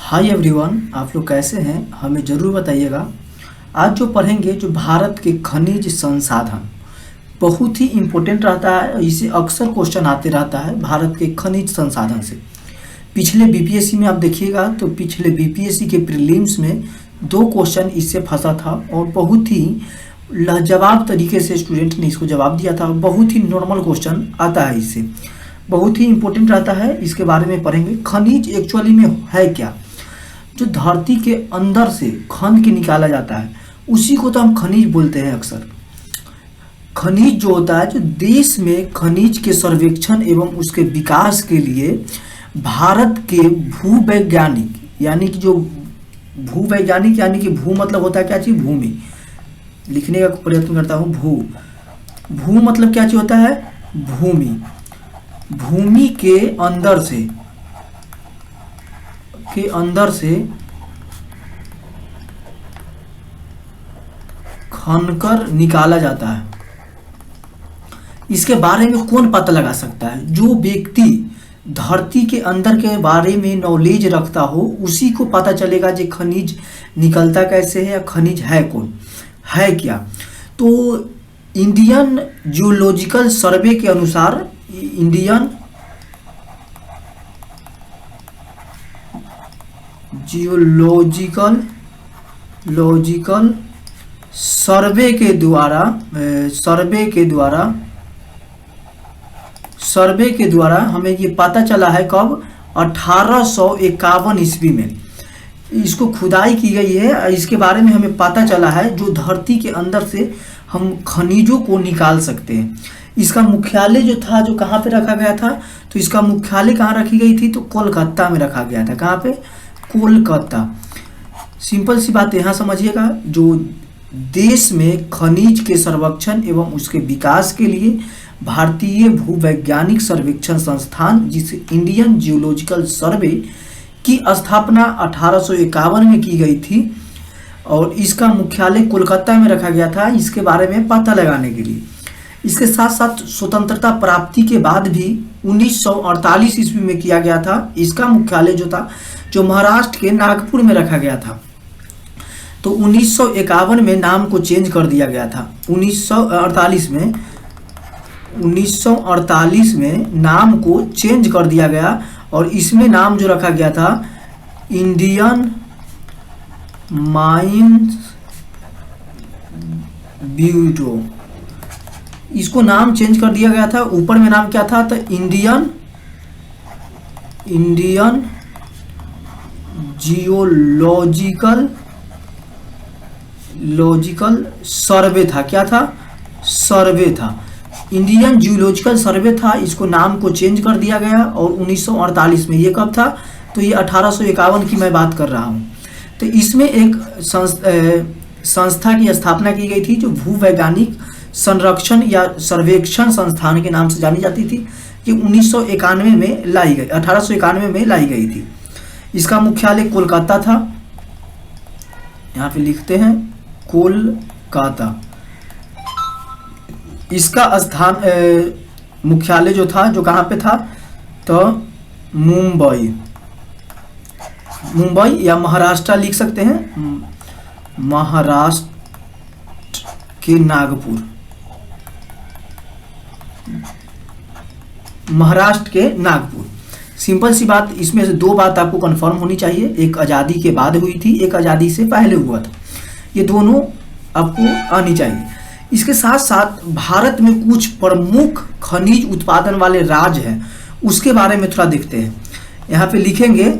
Hi everyone, आप लोग कैसे हैं? हमें ज़रूर बताइएगा। आज जो पढ़ेंगे जो भारत के खनिज संसाधन बहुत ही इम्पोर्टेंट रहता है। इसे अक्सर क्वेश्चन आते रहता है भारत के खनिज संसाधन से। पिछले बीपीएससी में आप देखिएगा तो पिछले बीपीएससी के प्रीलिम्स में 2 क्वेश्चन इससे फंसा था और बहुत ही लाजवाब तरीके से स्टूडेंट ने इसको जवाब दिया था। बहुत ही नॉर्मल क्वेश्चन आता है, इससे बहुत ही इम्पोर्टेंट रहता है। इसके बारे में पढ़ेंगे। खनिज एक्चुअली में है क्या? जो धरती के अंदर से खन के निकाला जाता है उसी को तो हम खनिज बोलते हैं अक्सर। खनिज जो होता है, जो देश में खनिज के सर्वेक्षण एवं उसके विकास के लिए भारत के भूवैज्ञानिक यानी कि यानी कि भू मतलब होता है क्या चीज़? भूमि। लिखने का प्रयत्न करता हूँ। भू मतलब क्या चीज़ होता है? भूमि। भूमि के अंदर से खनकर निकाला जाता है। इसके बारे में कौन पता लगा सकता है? जो व्यक्ति धरती के अंदर के बारे में नॉलेज रखता हो उसी को पता चलेगा कि खनिज निकलता कैसे है या खनिज है कौन, है क्या। तो इंडियन जियोलॉजिकल सर्वे के अनुसार इंडियन जियोलॉजिकल सर्वे के द्वारा हमें ये पता चला है कब? 1851 ईस्वी में इसको खुदाई की गई है। इसके बारे में हमें पता चला है जो धरती के अंदर से हम खनिजों को निकाल सकते हैं। इसका मुख्यालय जो था, जो कहाँ पे रखा गया था, तो इसका मुख्यालय कहाँ रखी गई थी? तो कोलकाता में रखा गया था। कहाँ पे? कोलकाता। सिंपल सी बात यहाँ समझिएगा। जो देश में खनिज के सर्वेक्षण एवं उसके विकास के लिए भारतीय भूवैज्ञानिक सर्वेक्षण संस्थान, जिसे इंडियन जियोलॉजिकल सर्वे की स्थापना 1851 में की गई थी और इसका मुख्यालय कोलकाता में रखा गया था, इसके बारे में पता लगाने के लिए। इसके साथ साथ स्वतंत्रता प्राप्ति के बाद भी 1948 ईस्वी में किया गया था। इसका मुख्यालय जो था, जो महाराष्ट्र के नागपुर में रखा गया था। तो 1951 में नाम को चेंज कर दिया गया था। 1948 में नाम को चेंज कर दिया गया और इसमें नाम जो रखा गया था इंडियन माइंस ब्यूरो। इसको नाम चेंज कर दिया गया था। ऊपर में नाम क्या था? तो इंडियन जियोलॉजिकल सर्वे था। क्या था? सर्वे था। इंडियन जियोलॉजिकल सर्वे था। इसको नाम को चेंज कर दिया गया और 1948 में। ये कब था? तो ये 1851 की मैं बात कर रहा हूँ। तो इसमें एक संस्था की स्थापना की गई थी जो भूवैज्ञानिक संरक्षण या सर्वेक्षण संस्थान के नाम से जानी जाती थी। ये 1991 में लाई गई, 1891 में लाई गई थी। इसका मुख्यालय कोलकाता था। यहाँ पे लिखते हैं कोलकाता। इसका स्थान मुख्यालय जो था, जो कहाँ पे था? तो मुंबई या महाराष्ट्र लिख सकते हैं। महाराष्ट्र के नागपुर, महाराष्ट्र के नागपुर। सिंपल सी बात। इसमें से 2 बात आपको कंफर्म होनी चाहिए। एक आज़ादी के बाद हुई थी, एक आज़ादी से पहले हुआ था। ये दोनों आपको आनी चाहिए। इसके साथ साथ भारत में कुछ प्रमुख खनिज उत्पादन वाले राज्य हैं, उसके बारे में थोड़ा देखते हैं। यहाँ पे लिखेंगे,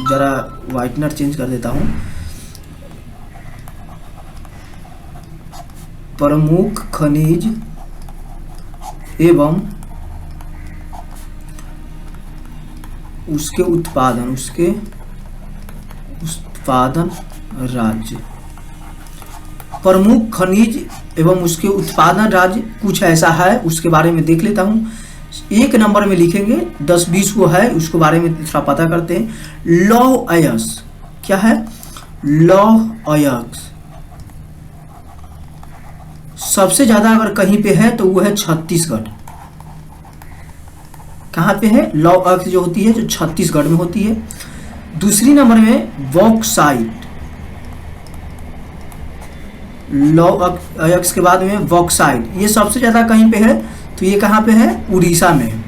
जरा व्हाइटनर चेंज कर देता हूँ। प्रमुख खनिज एवं उसके उत्पादन राज्य। प्रमुख खनिज एवं उसके उत्पादन राज्य कुछ ऐसा है, उसके बारे में देख लेता हूँ। 1 नंबर में लिखेंगे, 10-20 को है, उसके बारे में थोड़ा पता करते हैं। लौह अयस्क। क्या है? लौह अयस्क। सबसे ज़्यादा अगर कहीं पे है तो वो है छत्तीसगढ़। कहाँ पे है? लौह अयस्क जो होती है जो छत्तीसगढ़ में होती है। दूसरी नंबर में बॉक्साइट, लौह के बाद में बॉक्साइट, ये सबसे ज़्यादा कहीं पे है तो ये कहाँ पे है, उड़ीसा में है।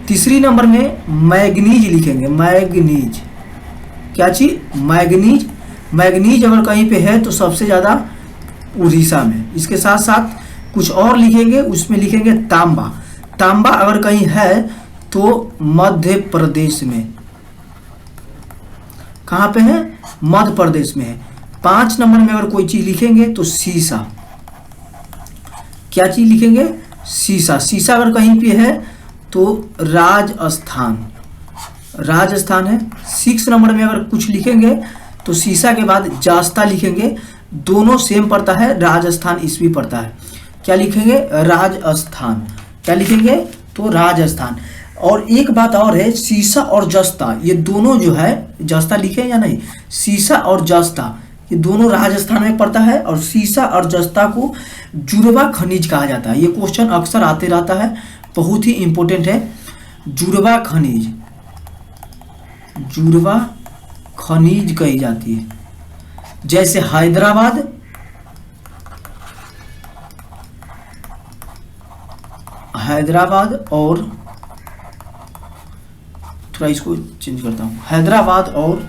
तीसरी नंबर में मैग्नीज लिखेंगे, मैग्नीज, क्या चीज, मैग्नीज। मैग्नीज अगर कहीं पे है तो सबसे ज़्यादा उड़ीसा में। इसके साथ साथ कुछ और लिखेंगे, उसमें लिखेंगे तांबा। तांबा अगर कहीं है तो मध्य प्रदेश में, कहाँ पे है, मध्य प्रदेश में है। 5 नंबर में अगर कोई चीज लिखेंगे तो सीसा, क्या चीज लिखेंगे, सीसा। सीसा अगर कहीं पे है तो राजस्थान, राजस्थान है। 6 नंबर में अगर कुछ लिखेंगे तो सीसा के बाद जास्ता लिखेंगे, दोनों सेम पड़ता है, राजस्थान ईस्वी पड़ता है। क्या लिखेंगे, राजस्थान, क्या लिखेंगे, तो राजस्थान। और एक बात और है, सीसा और जस्ता, ये दोनों जो है, जस्ता लिखे या नहीं, सीसा और जस्ता ये दोनों राजस्थान में पड़ता है। और सीसा और जस्ता को जुड़वा खनिज कहा जाता है। ये क्वेश्चन अक्सर आते रहता है, बहुत ही इंपॉर्टेंट है। जुड़वा खनिज, जुड़वा खनिज कही जाती है। जैसे हैदराबाद, हैदराबाद और थोड़ा इसको चेंज करता हूँ, हैदराबाद और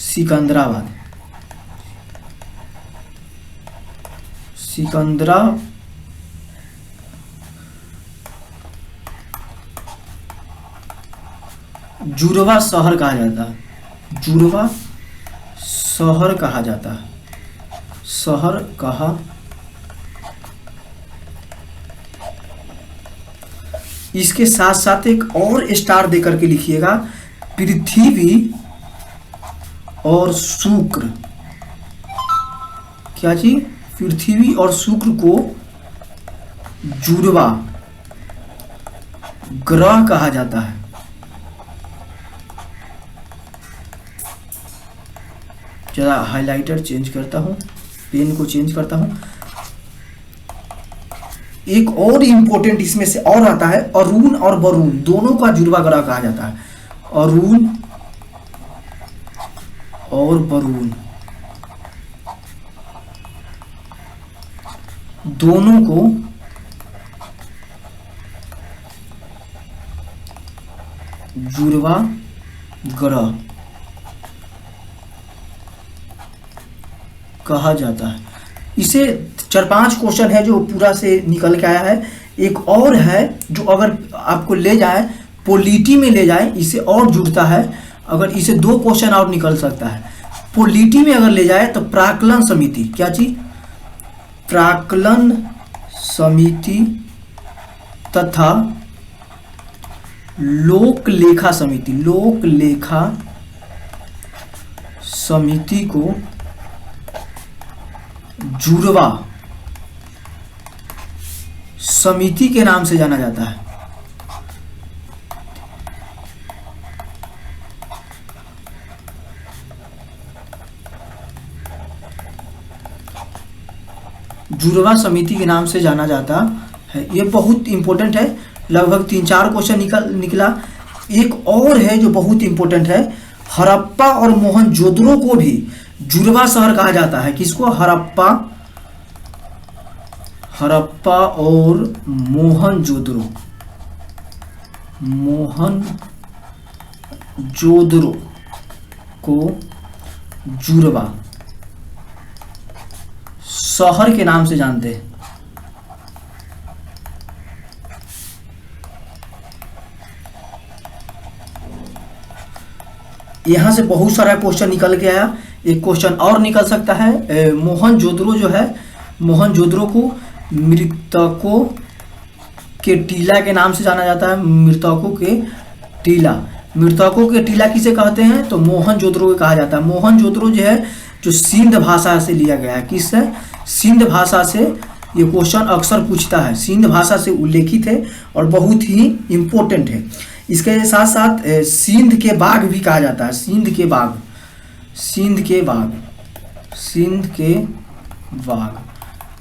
सिकंदराबाद, सिकंदरा जुड़वा शहर कहा जाता है, जुड़वा शहर कहा जाता है, शहर कहा। इसके साथ साथ एक और स्टार देकर के लिखिएगा, पृथ्वी और शुक्र, क्या चीज, पृथ्वी और शुक्र को जुड़वा ग्रह कहा जाता है। जरा हाइलाइटर चेंज करता हूं, पेन को चेंज करता हूं। एक और इंपॉर्टेंट इसमें से और आता है, अरुण और वरुण दोनों का जुड़वा ग्रह कहा जाता है। अरुण और वरुण दोनों को जुड़वा ग्रह कहा जाता है। इसे 4-5 क्वेश्चन है जो पूरा से निकल के आया है। एक और है जो अगर आपको ले जाए, पॉलिटी में ले जाए, इसे और जुड़ता है। अगर इसे 2 क्वेश्चन और निकल सकता है। पॉलिटी में अगर ले जाए तो प्राक्कलन समिति, क्या चीज, प्राक्कलन समिति तथा लोक लेखा समिति, लोक लेखा समिति को जुड़वा समिति के नाम से जाना जाता है। जुड़वा समिति के नाम से जाना जाता है। ये बहुत इंपॉर्टेंट है, लगभग 3-4 क्वेश्चन निकला। एक और है जो बहुत इंपॉर्टेंट है, हड़प्पा और मोहनजोदड़ो को भी जुड़वा शहर कहा जाता है। किसको, हड़प्पा, हड़प्पा और मोहनजोदड़ो, मोहनजोदड़ो को जुड़वा शहर के नाम से जानते हैं। यहां से बहुत सारा क्वेश्चन निकल के आया। एक क्वेश्चन और निकल सकता है, मोहनजोदड़ो जो है, मोहनजोदड़ो को मृतकों के टीला के नाम से जाना जाता है। मृतकों के टीला, मृतकों के टीला किसे कहते हैं, तो मोहनजोदड़ो को कहा जाता है। मोहनजोदड़ो जो है जो सिंध भाषा से लिया गया है। किस है, सिंध भाषा से। ये क्वेश्चन अक्सर पूछता है, सिंध भाषा से उल्लेखित है और बहुत ही इंपॉर्टेंट है। इसके साथ साथ सिंध के बाघ भी कहा जाता है, सिंध के बाघ, सिंध के बाघ, सिंध के बाघ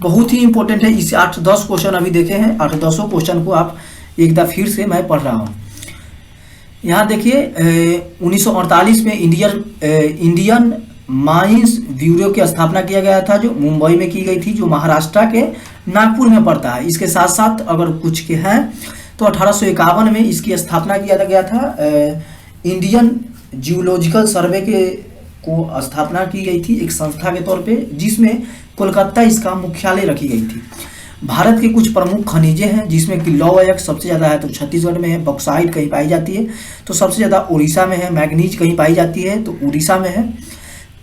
बहुत ही इंपॉर्टेंट है। इसे 8-10 क्वेश्चन अभी देखे हैं, 8-10 क्वेश्चन को आप एक बार फिर से मैं पढ़ रहा हूँ। यहाँ देखिए 1948 में इंडियन माइंस ब्यूरो की स्थापना किया गया था, जो मुंबई में की गई थी, जो महाराष्ट्र के नागपुर में पड़ता है। इसके साथ साथ अगर कुछ के हैं तो 1851 में इसकी स्थापना किया गया था। इंडियन जियोलॉजिकल सर्वे के को स्थापना की गई थी एक संस्था के तौर पे, जिसमें कोलकाता इसका मुख्यालय रखी गई थी। भारत के कुछ प्रमुख खनिजें हैं, जिसमें कि लौह अयस्क सबसे ज़्यादा है तो छत्तीसगढ़ में है, बॉक्साइट कहीं पाई जाती है तो सबसे ज़्यादा उड़ीसा में है, मैग्नीज कहीं पाई जाती है तो उड़ीसा में है,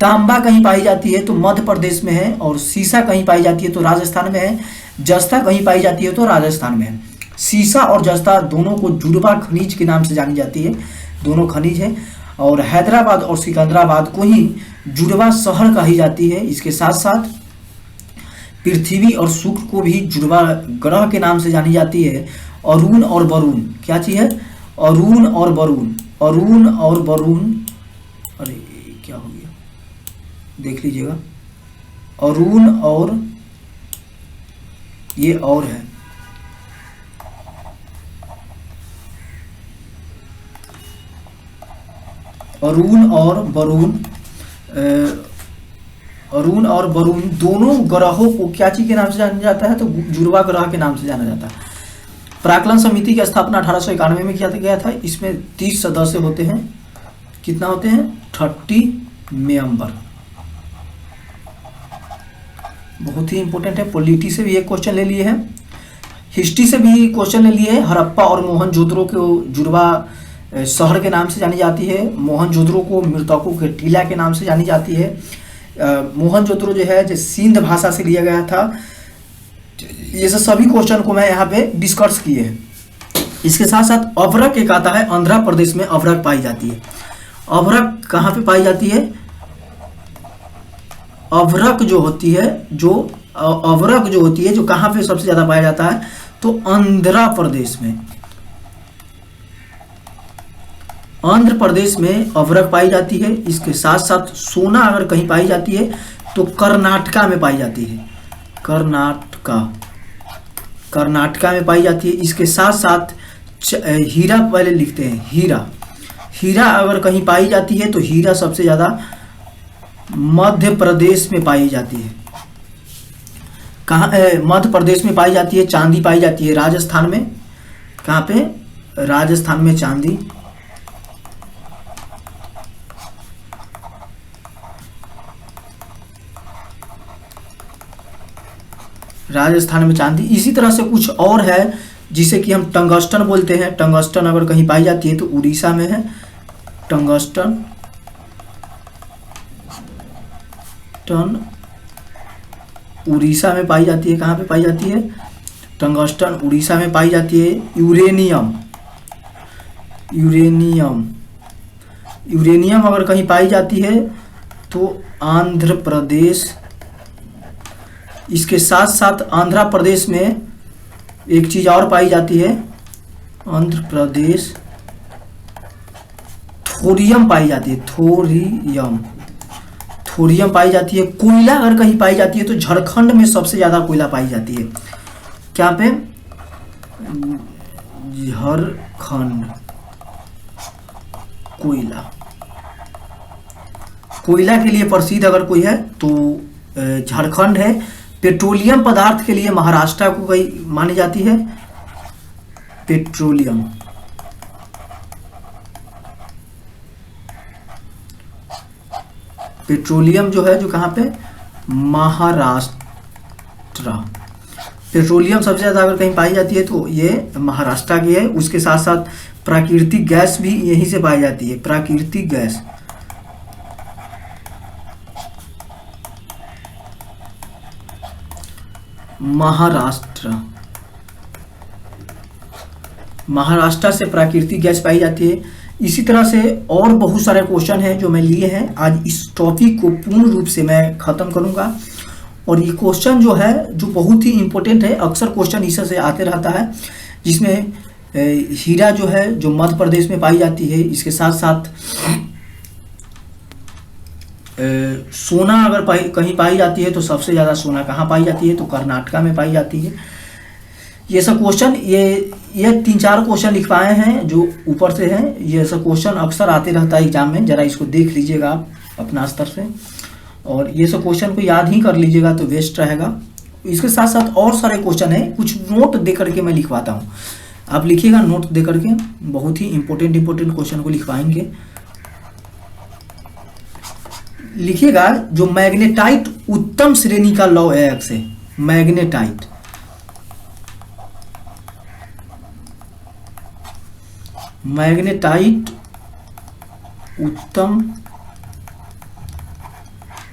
तांबा कहीं पाई जाती है तो मध्य प्रदेश में है, और सीसा कहीं पाई जाती है तो राजस्थान में है, जस्ता कहीं पाई जाती है तो राजस्थान में है। सीसा और जस्ता दोनों को जुड़वा खनिज के नाम से जानी जाती है, दोनों खनिज है। और हैदराबाद और सिकंदराबाद को ही जुड़वा शहर कही जाती है। इसके साथ साथ पृथ्वी और शुक्र को भी जुड़वा ग्रह के नाम से जानी जाती है। अरुण और वरुण, क्या चीज़ है? अरुण और वरुण, अरुण और वरुण, अरे क्या हो गया, देख लीजिएगा। अरुण और ये और है, अरुण और वरुण, अरुण और वरुण दोनों ग्रहों को क्या चीज के नाम से जाना जाता है? तो जुड़वा ग्रह के नाम से जाना जाता है। प्राक्कलन समिति की स्थापना 1891 में किया गया था। इसमें 30 सदस्य होते हैं। कितना होते हैं? 30 मेंबर। बहुत ही इंपॉर्टेंट है। पॉलिटी से भी एक क्वेश्चन ले लिए हैं, हिस्ट्री से भी क्वेश्चन ले लिए हैं। हड़प्पा और मोहनजोदड़ो को जुड़वा शहर के नाम से जानी जाती है। मोहनजोदड़ो को मृतकों के टीला के नाम से जानी जाती है। मोहनजोदड़ो जो है जो सिंध भाषा से लिया गया था। ये सभी क्वेश्चन को मैं यहाँ पे डिस्कस किए हैं। इसके साथ साथ अभ्रक एक आता है, आंध्र प्रदेश में अभ्रक पाई जाती है। अभ्रक कहाँ पे पाई जाती है? अभ्रक जो होती है, अभ्रक जो होती है जो कहाँ पे सबसे ज्यादा पाया जाता है? तो आंध्र प्रदेश में। आंध्र प्रदेश में अभ्रक पाई जाती है। इसके साथ साथ सोना अगर कहीं पाई जाती है तो कर्नाटका में पाई जाती है। कर्नाटका में पाई जाती है। इसके साथ साथ हीरा पहले लिखते हैं। हीरा अगर कहीं पाई जाती है तो हीरा सबसे ज़्यादा मध्य प्रदेश में पाई जाती है। कहाँ? मध्य प्रदेश में पाई जाती है। चांदी पाई जाती है राजस्थान में। कहाँ पे? राजस्थान में चांदी। राजस्थान में चांदी। इसी तरह से कुछ और है जिसे कि हम टंगस्टन बोलते हैं। टंगस्टन अगर कहीं पाई जाती है तो उड़ीसा में है। टंगस्टन उड़ीसा में पाई जाती है। कहाँ पे पाई जाती है? टंगस्टन उड़ीसा में पाई जाती है। यूरेनियम अगर कहीं पाई जाती है तो आंध्र प्रदेश। इसके साथ साथ आंध्र प्रदेश में एक चीज और पाई जाती है। आंध्र प्रदेश थोरियम पाई जाती है। थोरियम पाई जाती है। कोयला अगर कहीं पाई जाती है तो झारखंड में सबसे ज्यादा कोयला पाई जाती है। क्या पे? झारखंड। कोयला के लिए प्रसिद्ध अगर कोई है तो झारखंड है। पेट्रोलियम पदार्थ के लिए महाराष्ट्र को कहीं मानी जाती है। पेट्रोलियम जो है जो कहाँ पे? महाराष्ट्र। पेट्रोलियम सबसे ज़्यादा अगर कहीं पाई जाती है तो ये महाराष्ट्र की है। उसके साथ साथ प्राकृतिक गैस भी यहीं से पाई जाती है। प्राकृतिक गैस महाराष्ट्र से प्राकृतिक गैस पाई जाती है। इसी तरह से और बहुत सारे क्वेश्चन हैं जो मैं लिए हैं। आज इस टॉपिक को पूर्ण रूप से मैं ख़त्म करूंगा। और ये क्वेश्चन जो है जो बहुत ही इम्पोर्टेंट है, अक्सर क्वेश्चन इस से आते रहता है, जिसमें हीरा जो है जो मध्य प्रदेश में पाई जाती है। इसके साथ साथ सोना अगर कहीं पाई जाती है तो सबसे ज़्यादा सोना कहाँ पाई जाती है? तो कर्नाटका में पाई जाती है। ये सब क्वेश्चन ये 3-4 क्वेश्चन लिखवाए हैं जो ऊपर से हैं। ये सब क्वेश्चन अक्सर आते रहता है एग्जाम में, ज़रा इसको देख लीजिएगा आप अपना स्तर से, और ये सब क्वेश्चन को याद ही कर लीजिएगा तो वेस्ट रहेगा। इसके साथ साथ और सारे क्वेश्चन हैं, कुछ नोट दे करके मैं लिखवाता हूँ, आप लिखिएगा नोट दे करके, बहुत ही इंपॉर्टेंट क्वेश्चन को लिखवाएंगे। लिखिएगा जो मैग्नेटाइट उत्तम श्रेणी का लौह अयस्क है, मैग्नेटाइट उत्तम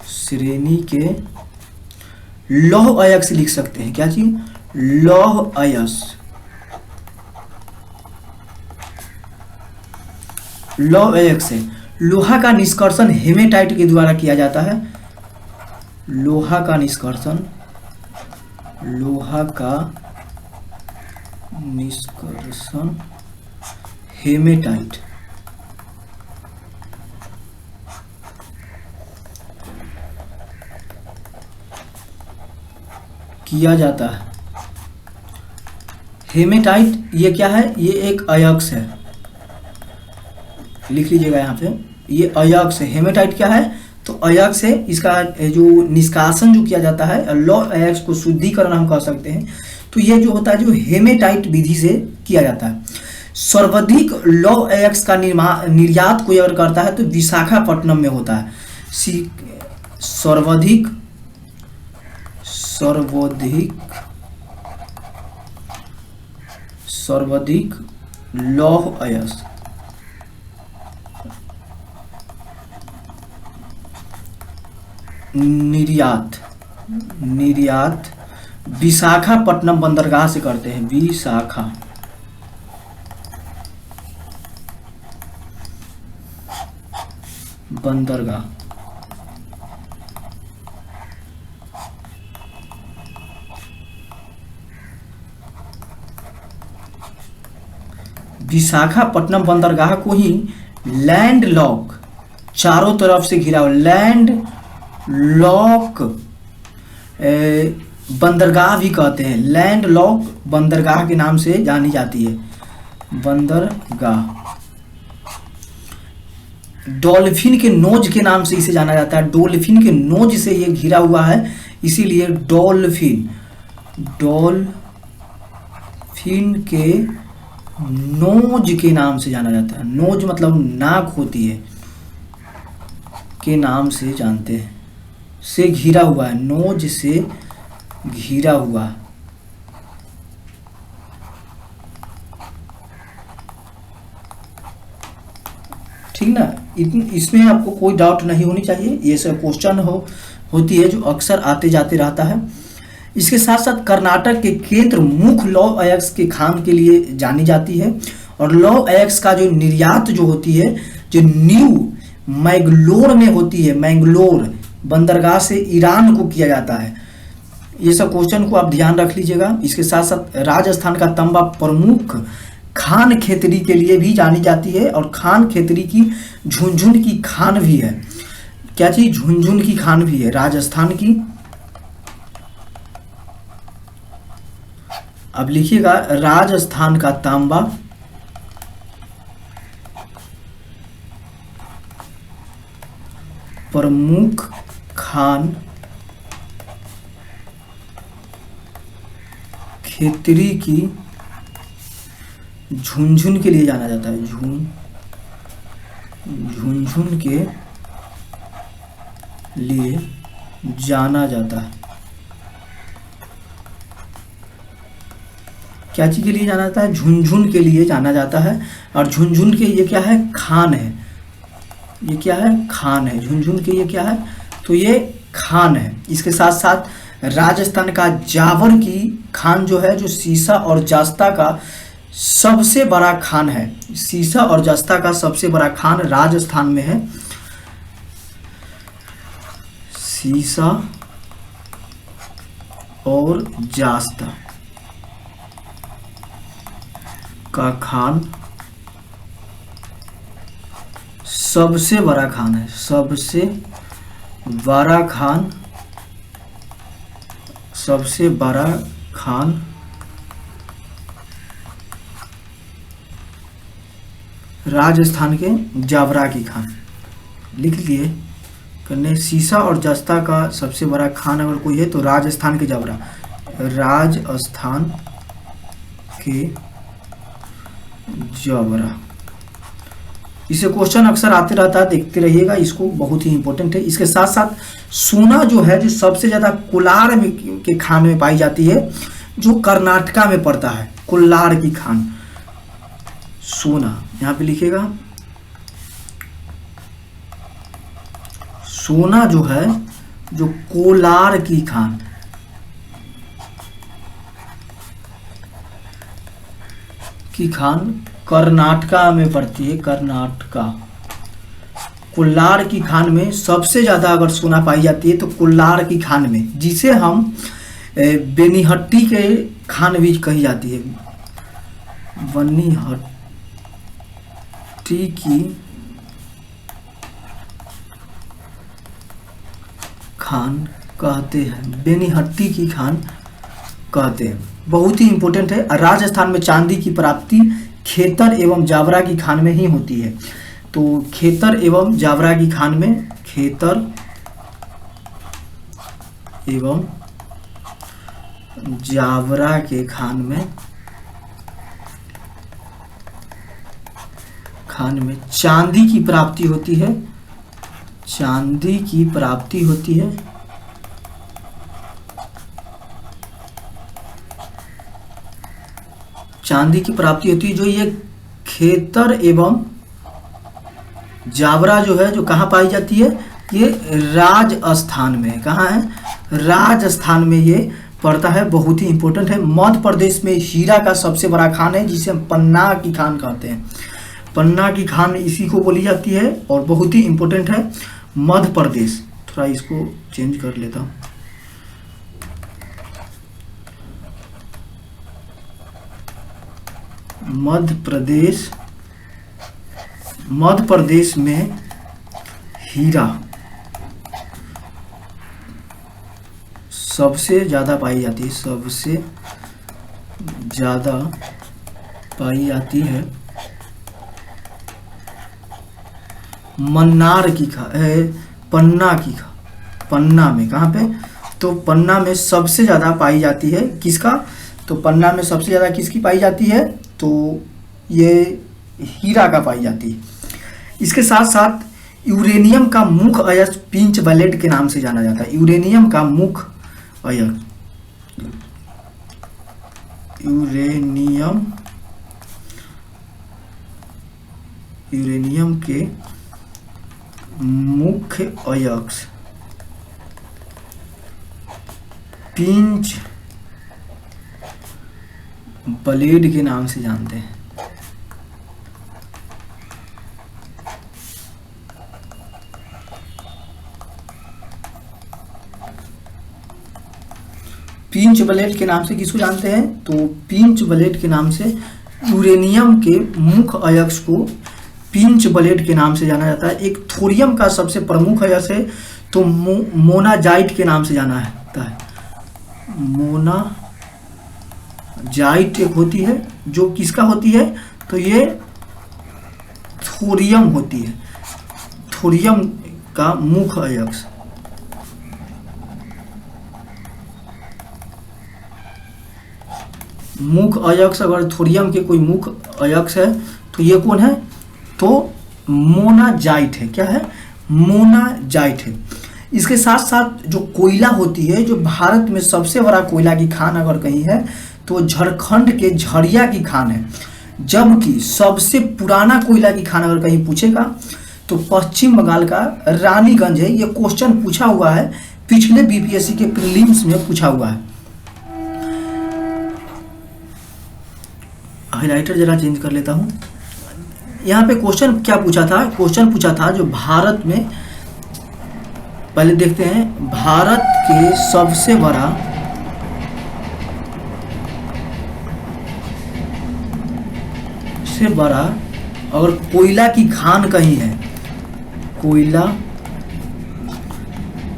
श्रेणी के लौह अयस्क लिख सकते हैं। क्या चीज? लौह अयस्क। लौह अयस्क से लोहा का निष्कर्षण हेमेटाइट के द्वारा किया जाता है। लोहा का निष्कर्षण हेमेटाइट किया जाता है। हेमेटाइट ये क्या है? ये एक अयस्क है, लिख लीजिएगा यहाँ पे, ये अयस्क है। हेमेटाइट क्या है? तो अयस्क है। इसका जो निष्कासन जो किया जाता है, लौह अयस्क को शुद्धिकरण हम कह सकते हैं, तो ये जो होता है जो हेमेटाइट विधि से किया जाता है। सर्वाधिक लौह अयस्क का निर्यात कोई अगर करता है तो विशाखापट्टनम में होता है। सर्वाधिक लौह अयस्क निर्यात विशाखापट्टनम बंदरगाह से करते हैं। विशाखा बंदरगाह। विशाखापट्टनम बंदरगाह को ही लैंड लॉक, चारों तरफ से घिरा हुआ लैंड लॉक बंदरगाह भी कहते हैं। लैंड लॉक बंदरगाह के नाम से जानी जाती है, बंदरगाह। डॉल्फिन के नोज के नाम से इसे जाना जाता है। डॉल्फिन के नोज से ये घिरा हुआ है, इसीलिए डॉल्फिन के नोज के नाम से जाना जाता है। नोज मतलब नाक होती है, के नाम से जानते हैं। से घिरा हुआ है, नोज से घिरा हुआ। ठीक ना, इसमें आपको कोई डाउट नहीं होनी चाहिए। ये सब क्वेश्चन होती है जो अक्सर आते जाते रहता है। इसके साथ साथ कर्नाटक के केंद्र मुख्य लौह अयस्क के खान के लिए जानी जाती है, और लौह अयस्क का जो निर्यात जो होती है जो न्यू मैंगलोर में होती है, मैंगलोर बंदरगाह से ईरान को किया जाता है। ये सब क्वेश्चन को आप ध्यान रख लीजिएगा। इसके साथ साथ राजस्थान का तांबा प्रमुख खान खेतरी के लिए भी जानी जाती है, और खान खेतरी की झुनझुन की खान भी है। क्या चीज? झुनझुन की खान भी है राजस्थान की। अब लिखिएगा राजस्थान का तांबा प्रमुख खान खेतरी की झुनझुन के लिए जाना जाता है। झुनझुन के लिए जाना जाता है। क्या चीज के लिए जाना जाता है? झुनझुन के लिए जाना जाता है। और झुनझुन के ये क्या है? खान है। ये क्या है? खान है। झुनझुन के ये क्या है? तो ये खान है। इसके साथ साथ राजस्थान का जावर की खान जो है, जो सीसा और जस्ता का सबसे बड़ा खान है। सीसा और जस्ता का सबसे बड़ा खान राजस्थान में है। सीसा और जस्ता का खान सबसे बड़ा खान है। सबसे बड़ा खान राजस्थान के जावरा की खान लिख लिए करने। सीसा और जस्ता का सबसे बड़ा खान अगर कोई है तो राजस्थान के जावरा, राजस्थान के जावरा। इसे क्वेश्चन अक्सर आते रहता है, देखते रहिएगा इसको, बहुत ही इंपॉर्टेंट है। इसके साथ साथ सोना जो है, जो सबसे ज़्यादा कोलार के खान में पाई जाती है, जो कर्नाटका में पड़ता है, कोलार की खान। सोना यहाँ पे लिखिएगा, सोना जो है, जो कोलार की खान, कर्नाटका में पड़ती है। कर्नाटका कोलार की खान में सबसे ज़्यादा अगर सोना पाई जाती है तो कोलार की खान में, जिसे हम बेनीहट्टी के खान भी कही जाती है। बनीहट्टी की खान कहते हैं, बेनीहट्टी की खान कहते हैं। बहुत ही इंपॉर्टेंट है। राजस्थान में चांदी की प्राप्ति खेतर एवं जावरा की खान में ही होती है। तो खेतर एवं जावरा की खान में, खेतर एवं जावरा के खान में चांदी की प्राप्ति होती है। चांदी की प्राप्ति होती है। चांदी की प्राप्ति होती है। जो ये खेतर एवं जावरा जो है, जो कहाँ पाई जाती है, ये राजस्थान में। कहाँ है? राजस्थान में ये पड़ता है। बहुत ही इंपॉर्टेंट है। मध्य प्रदेश में हीरा का सबसे बड़ा खान है, जिसे हम पन्ना की खान कहते हैं। पन्ना की खान इसी को बोली जाती है और बहुत ही इंपॉर्टेंट है। मध्य प्रदेश, थोड़ा इसको चेंज कर लेता हूँ। मध्य प्रदेश में हीरा सबसे ज़्यादा पाई जाती है। सबसे ज़्यादा पाई जाती है मन्नार की पन्ना की पन्ना में। कहाँ पे? तो पन्ना में सबसे ज़्यादा पाई जाती है। किसका? तो पन्ना में सबसे ज़्यादा किसकी पाई जाती है? तो ये हीरा का पाई जाती है। इसके साथ साथ यूरेनियम का मुख्य अयस्क पिंच ब्लेड के नाम से जाना जाता है। यूरेनियम का मुख्य अयस्क, यूरेनियम के मुख्य अयस्क पिंच ब्लेड के नाम से जानते हैं। पिंच ब्लेड के नाम से किसको जानते हैं? तो पिंच ब्लेड के नाम से यूरेनियम के मुख्य अयस्क को पिंच ब्लेड के नाम से जाना जाता है। एक थोरियम का सबसे प्रमुख अयस्क है तो मोनाजाइट के नाम से जाना जाता है। मोनाजाइट एक होती है, जो किसका होती है? तो ये थोरियम होती है। थोरियम का मुख्य अयस्क। मुख्य अयस्क अगर थोरियम के कोई मुख्य अयस्क है तो ये कौन है? तो मोनाजाइट है। क्या है? मोनाजाइट है। इसके साथ साथ जो कोयला होती है, जो भारत में सबसे बड़ा कोयला की खान अगर कहीं है तो झारखंड के झरिया की खान है। जबकि सबसे पुराना कोयला की खान अगर कहीं पूछेगा तो पश्चिम बंगाल का रानीगंज है। ये क्वेश्चन पूछा हुआ है, पिछले बीपीएससी के प्रीलिम्स में पूछा हुआ है। हाइलाइटर जरा चेंज कर लेता हूँ। यहाँ पे क्वेश्चन क्या पूछा था? क्वेश्चन पूछा था जो भारत में, पहले देखते हैं, भारत के सबसे बड़ा अगर कोयला की खान कहीं है, कोयला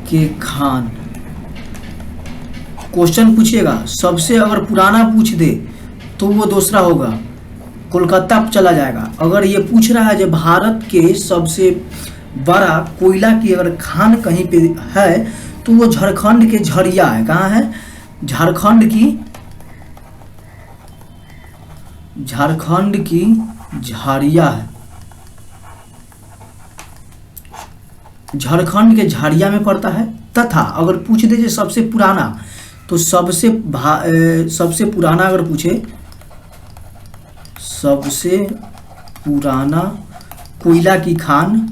के खान क्वेश्चन पूछेगा, सबसे अगर पुराना पूछ दे तो वो दूसरा होगा, कोलकाता चला जाएगा। अगर ये पूछ रहा है जो भारत के सबसे बड़ा कोयला की अगर खान कहीं पे है तो वो झारखंड के झरिया है। कहाँ है? झारखंड की झरिया है। झारखंड के झरिया में पड़ता है। तथा अगर पूछ दीजिए सबसे पुराना, तो सबसे पुराना अगर पूछे सबसे पुराना कोयला की खान,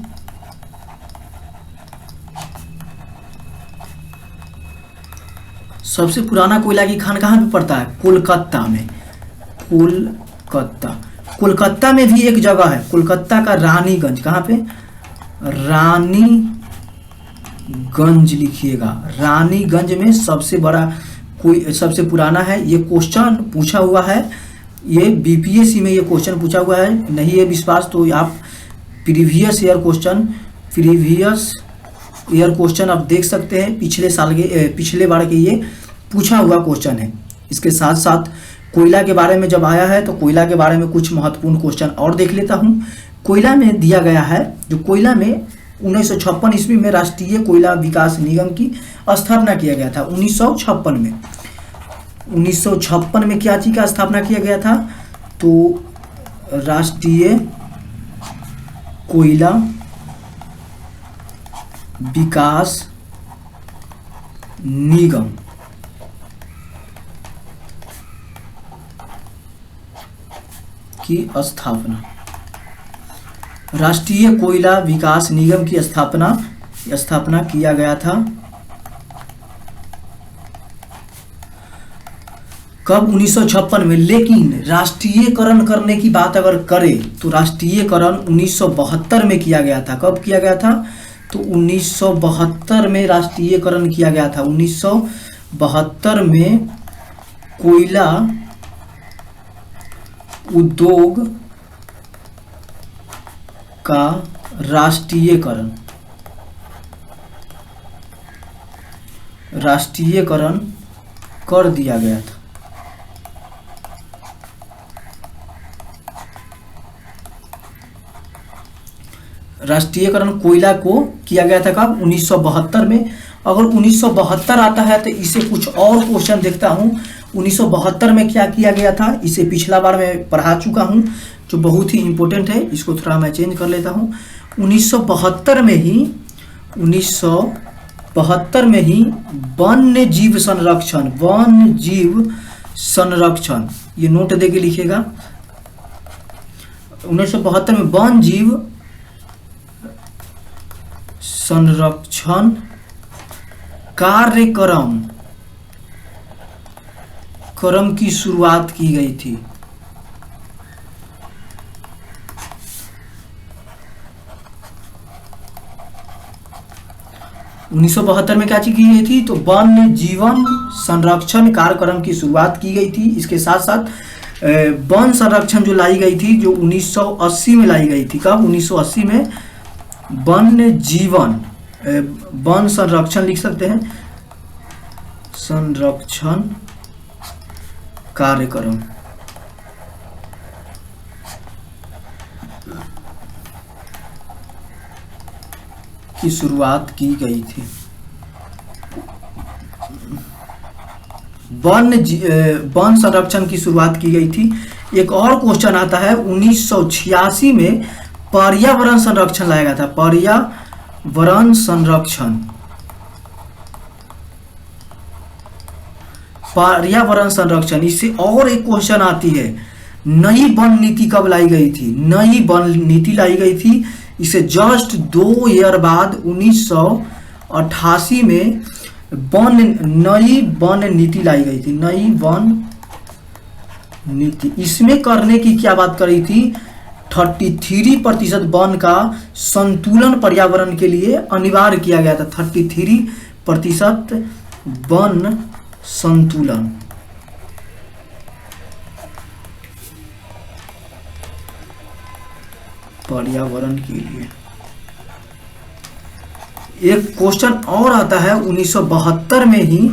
सबसे पुराना कोयला की खान कहाँ पे पड़ता है? कोलकाता में। कोलकाता में भी एक जगह है, कोलकाता का रानीगंज। कहाँ पे? रानीगंज लिखिएगा। रानीगंज में सबसे बड़ा कोई सबसे पुराना है। ये क्वेश्चन पूछा हुआ है, ये बीपीएससी में ये क्वेश्चन पूछा हुआ है। नहीं है विश्वास तो आप प्रीवियस ईयर क्वेश्चन आप देख सकते हैं। पिछले बार के ये पूछा हुआ क्वेश्चन है। इसके साथ साथ कोयला के बारे में जब आया है तो कोयला के बारे में कुछ महत्वपूर्ण क्वेश्चन और देख लेता हूँ। कोयला में दिया गया है, जो कोयला में 1956 ईस्वी में राष्ट्रीय कोयला विकास निगम की स्थापना किया गया था। 1956 में क्या चीज़ का स्थापना किया गया था? तो राष्ट्रीय कोयला विकास निगम की स्थापना, राष्ट्रीय कोयला विकास निगम की स्थापना किया गया था। कब? 1956 में। लेकिन राष्ट्रीयकरण करने की बात अगर करें तो राष्ट्रीयकरण 1972 में किया गया था। कब किया गया था? तो 1972 में राष्ट्रीयकरण किया गया था। 1972 में कोयला उद्योग का राष्ट्रीयकरण कर दिया गया था। राष्ट्रीयकरण कोयला को किया गया था कब? 1972 में। अगर 1972 आता है तो इसे कुछ और क्वेश्चन देखता हूँ। 1972 में क्या किया गया था, इसे पिछला बार मैं पढ़ा चुका हूँ, जो बहुत ही इंपॉर्टेंट है। इसको थोड़ा मैं चेंज कर लेता हूँ। 1972 में ही वन्य जीव संरक्षण, ये नोट दे के लिखिएगा। 1972 में वन्य जीव संरक्षण कार्यक्रम की शुरुआत की गई थी। उन्नीस में क्या चीज की गई थी? तो वन्य जीवन संरक्षण कार्यक्रम की शुरुआत की गई थी। इसके साथ साथ वन संरक्षण जो लाई गई थी, जो 1980 में लाई गई थी। कब? 1980 में वन्य जीवन वन संरक्षण लिख सकते हैं, संरक्षण कार्यक्रम की शुरुआत की गई थी। वन संरक्षण की शुरुआत की गई थी। एक और क्वेश्चन आता है, 1986 में पर्यावरण संरक्षण लाया गया था। पर्यावरण संरक्षण। इससे और एक क्वेश्चन आती है, नई वन नीति कब लाई गई थी? नई वन नीति लाई गई थी इसे जस्ट 2 ईयर बाद 1988 में नई वन नीति लाई गई थी। नई वन नीति, इसमें करने की क्या बात करी थी? 33% वन का संतुलन पर्यावरण के लिए अनिवार्य किया गया था। 33% वन संतुलन पर्यावरण के लिए। एक क्वेश्चन और आता है 1972 में ही,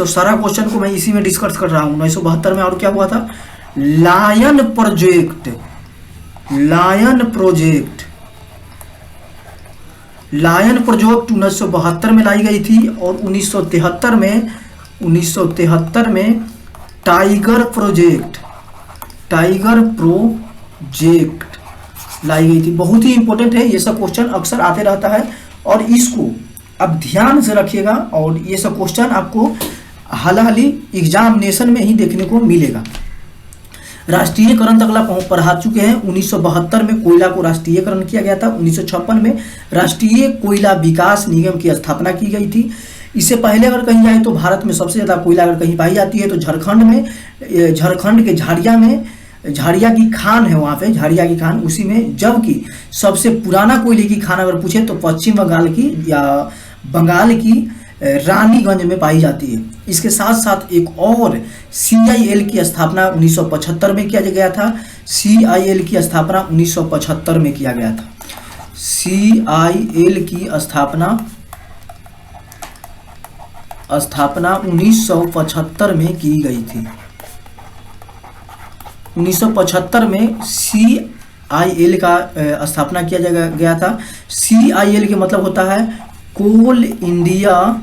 सारा क्वेश्चन को मैं इसी में डिस्कस कर रहा हूँ। 1972 में और क्या हुआ था? Lion project, lion project, lion project 1972 में लाई गई थी और 1973 में टाइगर प्रोजेक्ट, टाइगर प्रोजेक्ट लाई गई थी। बहुत ही इंपॉर्टेंट है, ये सब क्वेश्चन अक्सर आते रहता है और इसको अब ध्यान से रखिएगा और ये सब क्वेश्चन आपको हाल ही एग्जामिनेशन में ही देखने को मिलेगा। राष्ट्रीयकरण तक पढ़ा चुके हैं। 1972 में कोयला को राष्ट्रीयकरण किया गया था। 1956 में राष्ट्रीय कोयला विकास निगम की स्थापना की गई थी। इससे पहले अगर कहीं जाए तो भारत में सबसे ज़्यादा कोयला अगर कहीं पाई जाती है तो झारखंड में, झारखंड के झाड़िया में, झाड़िया की खान है वहाँ पे, झाड़िया की खान उसी में। जबकि सबसे पुराना कोयले की खान अगर पूछे तो पश्चिम बंगाल की या बंगाल की रानीगंज में पाई जाती है। इसके साथ साथ एक और CIL की स्थापना 1975 में किया गया था। CIL की स्थापना 1975 में किया गया था। CIL की स्थापना 1975 में की गई थी। 1975 में CIL का स्थापना किया गया था। CIL के मतलब होता है कोल इंडिया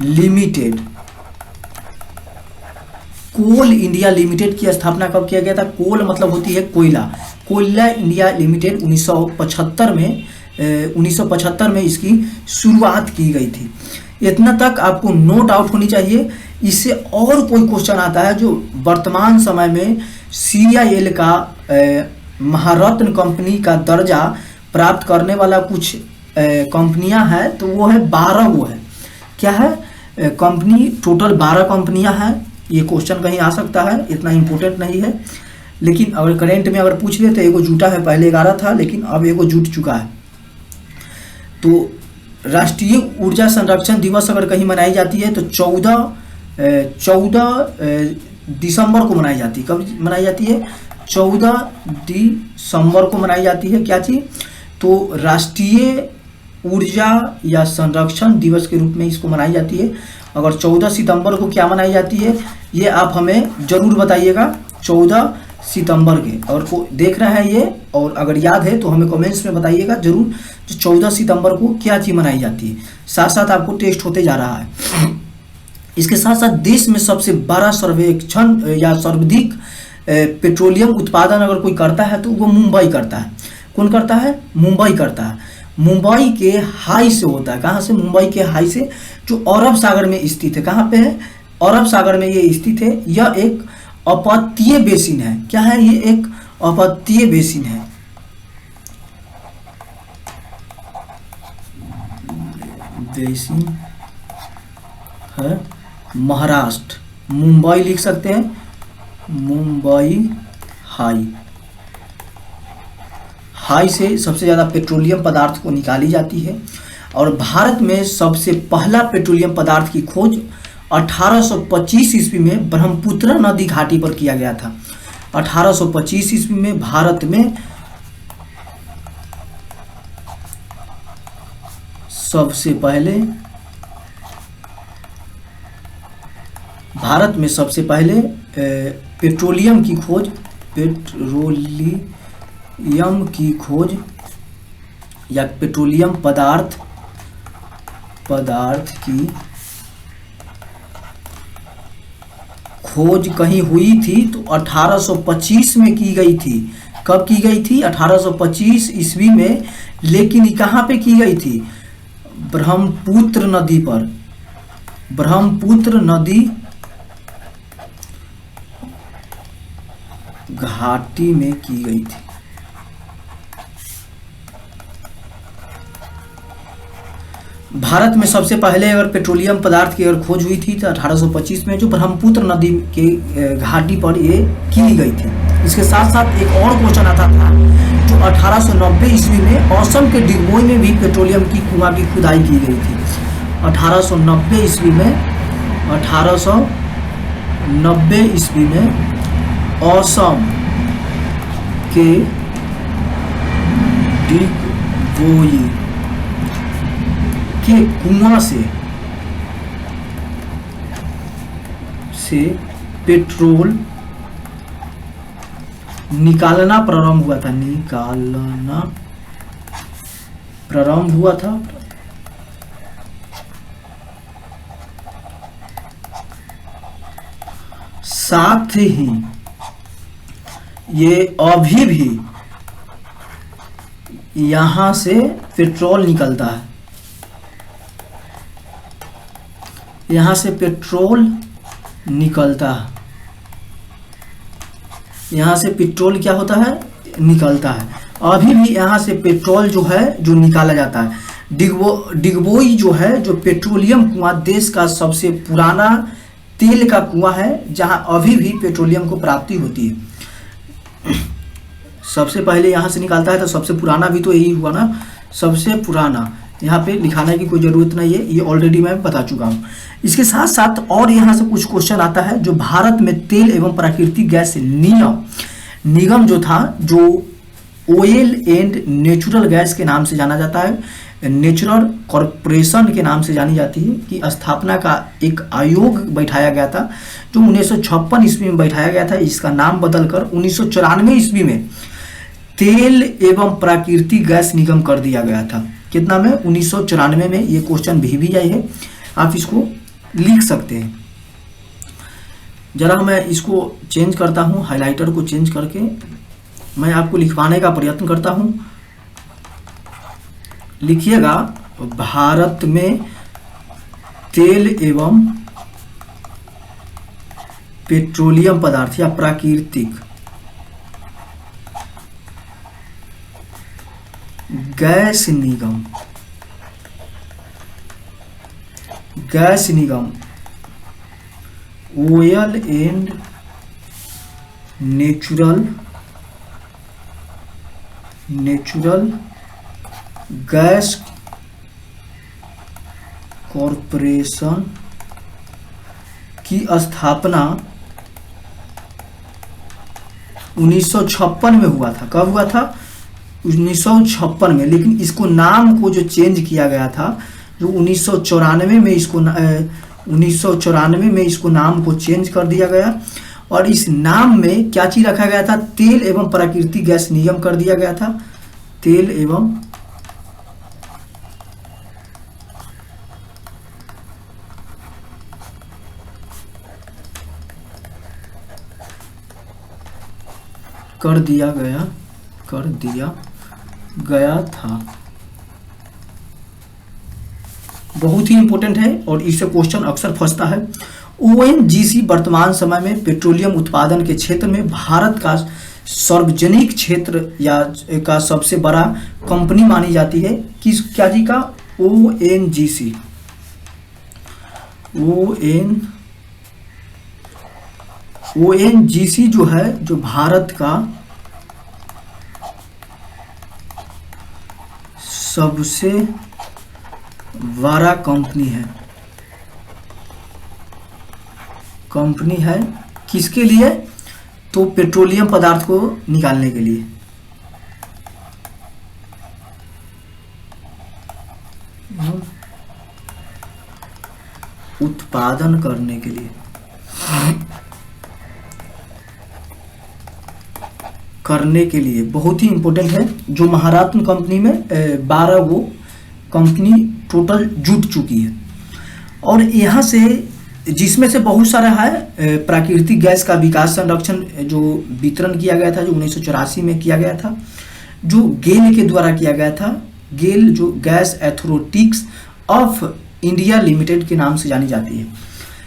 लिमिटेड। कोल इंडिया लिमिटेड की स्थापना कब किया गया था? कोल मतलब होती है कोयला, कोयला इंडिया लिमिटेड 1975 में इसकी शुरुआत की गई थी। इतना तक आपको नोट आउट होनी चाहिए। इससे और कोई क्वेश्चन आता है जो वर्तमान समय में CIL का महारत्न कंपनी का दर्जा प्राप्त करने वाला कुछ कंपनियां हैं, तो वो है 12 वो है। क्या है कंपनी? टोटल 12 कंपनियां हैं। ये क्वेश्चन कहीं आ सकता है, इतना इम्पोर्टेंट नहीं है, लेकिन अगर करेंट में अगर पूछ ले तो एगो जुटा है, पहले 11 था लेकिन अब एगो जुट चुका है। तो राष्ट्रीय ऊर्जा संरक्षण दिवस अगर कहीं मनाई जाती है तो 14 दिसंबर को मनाई जाती है। कब मनाई जाती है? 14 दिसंबर को मनाई जाती है। क्या चीज़? तो राष्ट्रीय ऊर्जा या संरक्षण दिवस के रूप में इसको मनाई जाती है। अगर 14 सितंबर को क्या मनाई जाती है ये आप हमें ज़रूर बताइएगा। 14 सितंबर के अगर को देख रहे हैं ये और अगर याद है तो हमें कमेंट्स में बताइएगा जरूर। 14 सितंबर को क्या चीज़ मनाई जाती है। साथ साथ आपको टेस्ट होते जा रहा है। इसके साथ साथ देश में सबसे बड़ा सर्वेक्षण या सर्वाधिक पेट्रोलियम उत्पादन अगर कोई करता है तो वो मुंबई करता है। कौन करता है? मुंबई करता है। मुंबई के हाई से होता है। कहाँ से? मुंबई के हाई से, जो अरब सागर में स्थित है। कहाँ पे है? अरब सागर में ये स्थित है। यह एक अपतटीय बेसिन है। क्या है? ये एक अपतटीय बेसिन है। बेसिन है महाराष्ट्र। मुंबई लिख सकते हैं, मुंबई हाई। हाई से सबसे ज़्यादा पेट्रोलियम पदार्थ को निकाली जाती है। और भारत में सबसे पहला पेट्रोलियम पदार्थ की खोज 1825 ईस्वी में ब्रह्मपुत्र नदी घाटी पर किया गया था। 1825 ईस्वी में भारत में सबसे पहले पेट्रोलियम की खोज या पेट्रोलियम पदार्थ की खोज कहीं हुई थी तो 1825 में की गई थी। कब की गई थी? 1825 ईस्वी में। लेकिन कहाँ पे की गई थी? ब्रह्मपुत्र नदी पर। ब्रह्मपुत्र नदी घाटी में की गई थी। भारत में सबसे पहले अगर पेट्रोलियम पदार्थ की अगर खोज हुई थी तो 1825 में, जो ब्रह्मपुत्र नदी के घाटी पर ये की गई थी। इसके साथ साथ एक और क्वेश्चन आता था जो 1890 ईस्वी में असम के डिगबोई में भी पेट्रोलियम की कुआं की खुदाई की गई थी। 1890 ईस्वी में असम के डिगबोई के कुआं से पेट्रोल निकालना प्रारंभ हुआ था, निकालना प्रारंभ हुआ था। साथ ही ये अभी भी यहां से पेट्रोल निकलता है, यहां से पेट्रोल निकलता है, यहां से पेट्रोल क्या होता है, निकलता है। अभी भी यहां से पेट्रोल जो है जो निकाला जाता है। डिगबोई जो है, जो पेट्रोलियम कुआं देश का सबसे पुराना तेल का कुआं है जहां अभी भी पेट्रोलियम को प्राप्ति होती है। सबसे पहले यहां से निकालता है तो सबसे पुराना भी तो यही हुआ ना, सबसे पुराना। यहाँ पे लिखाने की कोई ज़रूरत नहीं है, ये ऑलरेडी मैं बता चुका हूँ। इसके साथ साथ और यहाँ से कुछ क्वेश्चन आता है, जो भारत में तेल एवं प्राकृतिक गैस निगम जो था, जो ऑयल एंड नेचुरल गैस के नाम से जाना जाता है, नेचुरल कॉरपोरेशन के नाम से जानी जाती है, की स्थापना का एक आयोग बैठाया गया था, जो 1956 ईस्वी में बैठाया गया था। इसका नाम बदलकर 1994 ईस्वी में तेल एवं प्राकृतिक गैस निगम कर दिया गया था। कितना में, 1994 में। ये क्वेश्चन भी आई है, आप इसको लिख सकते हैं। जरा मैं इसको चेंज करता हूँ, हाइलाइटर को चेंज करके मैं आपको लिखवाने का प्रयत्न करता हूँ। लिखिएगा, भारत में तेल एवं पेट्रोलियम पदार्थ या प्राकृतिक gas Nigam oil and natural gas corporation की स्थापना 1956 में हुआ था। कब हुआ था, 1956 में। लेकिन इसको नाम को जो चेंज किया गया था, जो 1994 में इसको नाम को चेंज कर दिया गया। और इस नाम में क्या चीज रखा गया था, तेल एवं प्राकृतिक गैस निगम कर दिया गया था। तेल एवं कर दिया गया था। बहुत ही इंपॉर्टेंट है और इससे क्वेश्चन अक्सर फंसता है। ओएनजीसी वर्तमान समय में पेट्रोलियम उत्पादन के क्षेत्र में भारत का सार्वजनिक क्षेत्र या का सबसे बड़ा कंपनी मानी जाती है। किस क्या जी का, ओएनजीसी जो है, जो भारत का सबसे बड़ा कंपनी है। किसके लिए, तो पेट्रोलियम पदार्थ को निकालने के लिए। उत्पादन करने के लिए बहुत ही इंपॉर्टेंट है। जो महारत्न कंपनी में 12 वो कंपनी टोटल जुट चुकी है। और यहाँ से जिसमें से बहुत सारा है प्राकृतिक गैस का विकास संरक्षण जो वितरण किया गया था, जो 1984 में किया गया था, जो गेल के द्वारा किया गया था। गेल जो gas authorities of India limited के नाम से जानी जाती है।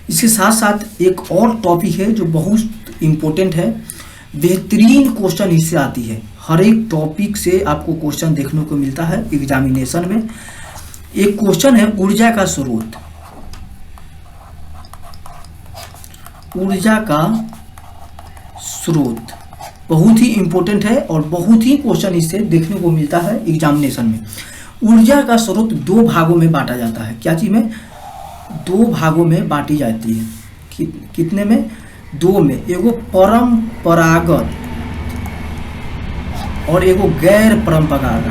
इसके साथ साथ एक और टॉपिक है जो बहुत इंपॉर्टेंट है, बेहतरीन क्वेश्चन इससे आती है। हर एक टॉपिक से आपको क्वेश्चन देखने को मिलता है एग्जामिनेशन में। एक क्वेश्चन है ऊर्जा का स्रोत। ऊर्जा का स्रोत बहुत ही इंपॉर्टेंट है और बहुत ही क्वेश्चन इससे देखने को मिलता है एग्जामिनेशन में। ऊर्जा का स्रोत 2 भागों में बांटा जाता है। क्या चीज में, 2 भागों में बांटी जाती है। कितने में, 2 में। एगो परंपरागत और एगो गैर परंपरागत।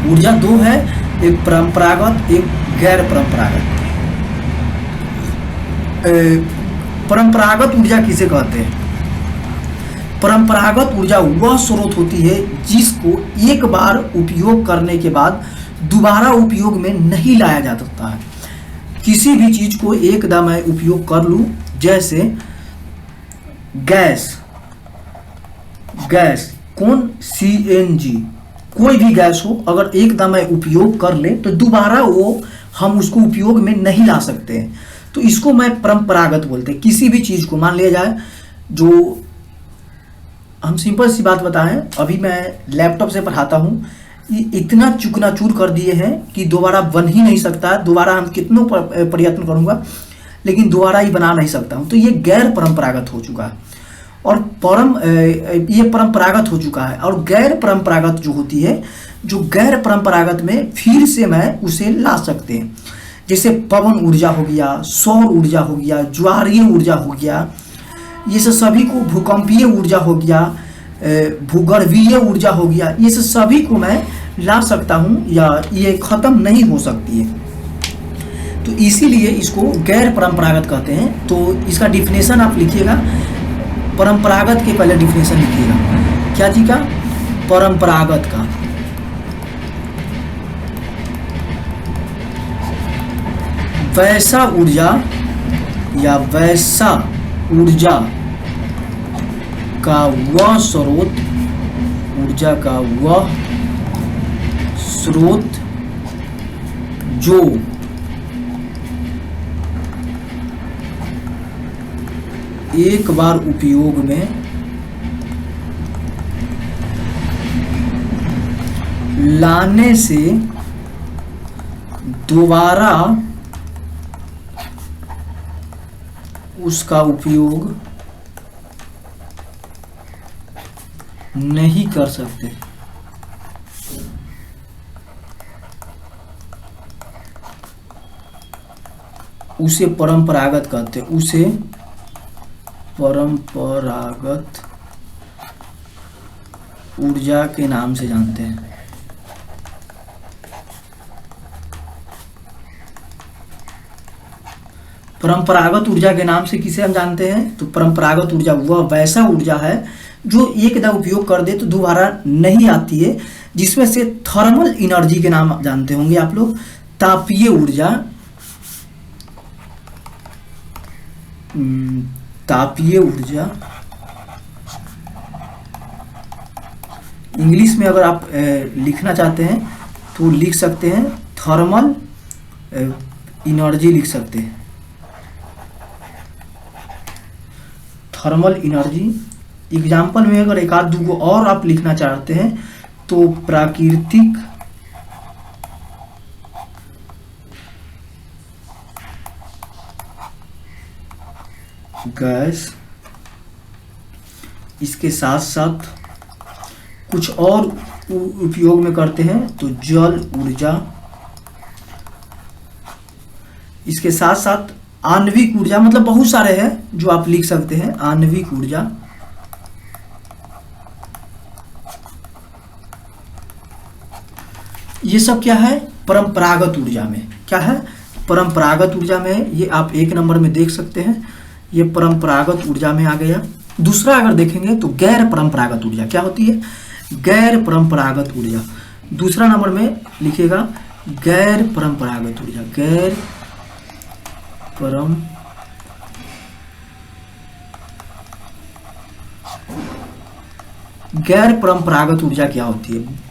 ऊर्जा 2 है, एक परंपरागत, एक गैर परंपरागत। परंपरागत ऊर्जा किसे कहते हैं? परंपरागत ऊर्जा वह स्रोत होती है जिसको एक बार उपयोग करने के बाद दोबारा उपयोग में नहीं लाया जा सकता है। किसी भी चीज को एकदम मैं उपयोग कर लूं, जैसे गैस, कौन, CNG, कोई भी गैस हो, अगर एकदम मैं उपयोग कर ले तो दोबारा वो हम उसको उपयोग में नहीं ला सकते हैं, तो इसको मैं परंपरागत बोलते हैं। किसी भी चीज को मान लिया जाए, जो हम सिंपल सी बात बताएं, अभी मैं लैपटॉप से पढ़ाता हूँ, इतना चूकनाचूर कर दिए हैं कि दोबारा बन ही नहीं सकता। दोबारा हम कितनों प्रयत्न करूंगा लेकिन दोबारा ही बना नहीं सकता हूँ, तो ये गैर परंपरागत हो चुका है। और ये परंपरागत हो चुका है। और गैर परंपरागत जो होती है, जो गैर परंपरागत में फिर से मैं उसे ला सकते हैं, जैसे पवन ऊर्जा हो गया, सौर ऊर्जा हो गया, ज्वारीय ऊर्जा हो गया, ये सब सभी को, भूकंपीय ऊर्जा हो गया, भूगर्भीय ऊर्जा हो गया, ये सब सभी को मैं ला सकता हूँ या ये खत्म नहीं हो सकती है। तो इसीलिए इसको गैर परंपरागत कहते हैं। तो इसका डिफिनेशन आप लिखिएगा, परंपरागत के पहले डिफिनेशन लिखिएगा, क्या चीज का? परंपरागत का। वैसा ऊर्जा या वैसा ऊर्जा का वह स्रोत, ऊर्जा का वह स्रोत जो एक बार उपयोग में लाने से दोबारा उसका उपयोग नहीं कर सकते, उसे परंपरागत कहते हैं। उसे परंपरागत ऊर्जा के नाम से जानते हैं। परंपरागत ऊर्जा के नाम से किसे हम जानते हैं? तो परंपरागत ऊर्जा वह वैसा ऊर्जा है जो एक बार उपयोग कर दे तो दोबारा नहीं आती है, जिसमें से थर्मल एनर्जी के नाम जानते होंगे आप लोग, तापीय ऊर्जा, तापीय ऊर्जा। इंग्लिश में अगर आप लिखना चाहते हैं तो लिख सकते हैं थर्मल एनर्जी, लिख सकते हैं थर्मल एनर्जी। एग्जाम्पल में अगर एक आध दो और आप लिखना चाहते हैं तो प्राकृतिक गैस, इसके साथ साथ कुछ और उपयोग में करते हैं तो जल ऊर्जा, इसके साथ साथ आणविक ऊर्जा, मतलब बहुत सारे हैं जो आप लिख सकते हैं। आणविक ऊर्जा, ये सब क्या है? परंपरागत ऊर्जा में। क्या है? परंपरागत ऊर्जा में। ये आप एक नंबर में देख सकते हैं, ये परंपरागत ऊर्जा में आ गया। दूसरा अगर देखेंगे तो गैर परंपरागत ऊर्जा क्या होती है? गैर परंपरागत ऊर्जा दूसरा नंबर में लिखिएगा, गैर परंपरागत ऊर्जा। गैर परंपरागत ऊर्जा क्या होती है?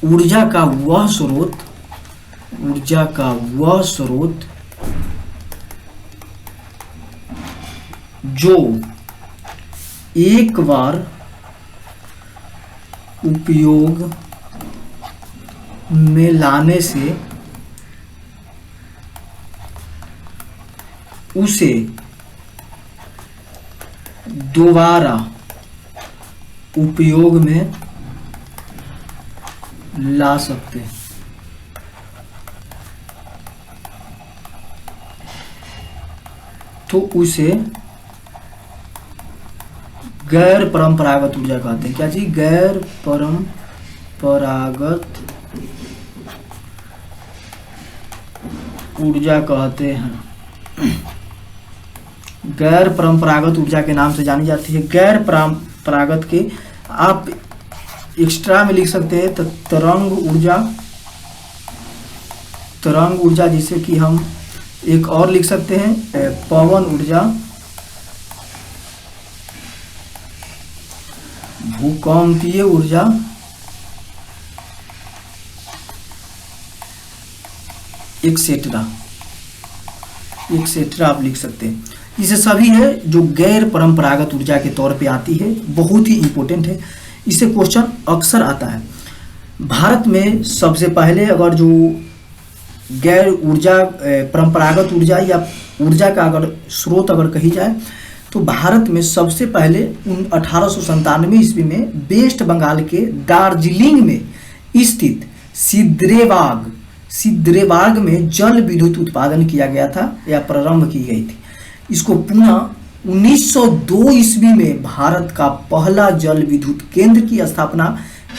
ऊर्जा का वह स्रोत, ऊर्जा का वह स्रोत जो एक बार उपयोग में लाने से उसे दोबारा उपयोग में ला सकते हैं। तो उसे गैर परंपरागत ऊर्जा कहते हैं। क्या चीज? गैर परंपरागत ऊर्जा कहते हैं। गैर परंपरागत ऊर्जा के नाम से जानी जाती है। गैर परंपरागत के आप एक्स्ट्रा में लिख सकते हैं तो तरंग ऊर्जा, तरंग ऊर्जा, जिसे कि हम एक और लिख सकते हैं पवन ऊर्जा, भूकंपीय ऊर्जा, एक्सेट्रा एक्सेट्रा आप लिख सकते हैं। इसे सभी है जो गैर परंपरागत ऊर्जा के तौर पे आती है, बहुत ही इंपॉर्टेंट है। इससे क्वेश्चन अक्सर आता है। भारत में सबसे पहले अगर जो गैर ऊर्जा परंपरागत ऊर्जा या ऊर्जा का अगर स्रोत अगर कही जाए तो भारत में सबसे पहले 1897 ईस्वी में वेस्ट बंगाल के दार्जिलिंग में स्थित सिद्रेबाग में जल विद्युत उत्पादन किया गया था या प्रारंभ की गई थी। इसको पुनः 1902 ईस्वी में भारत का पहला जल विद्युत केंद्र की स्थापना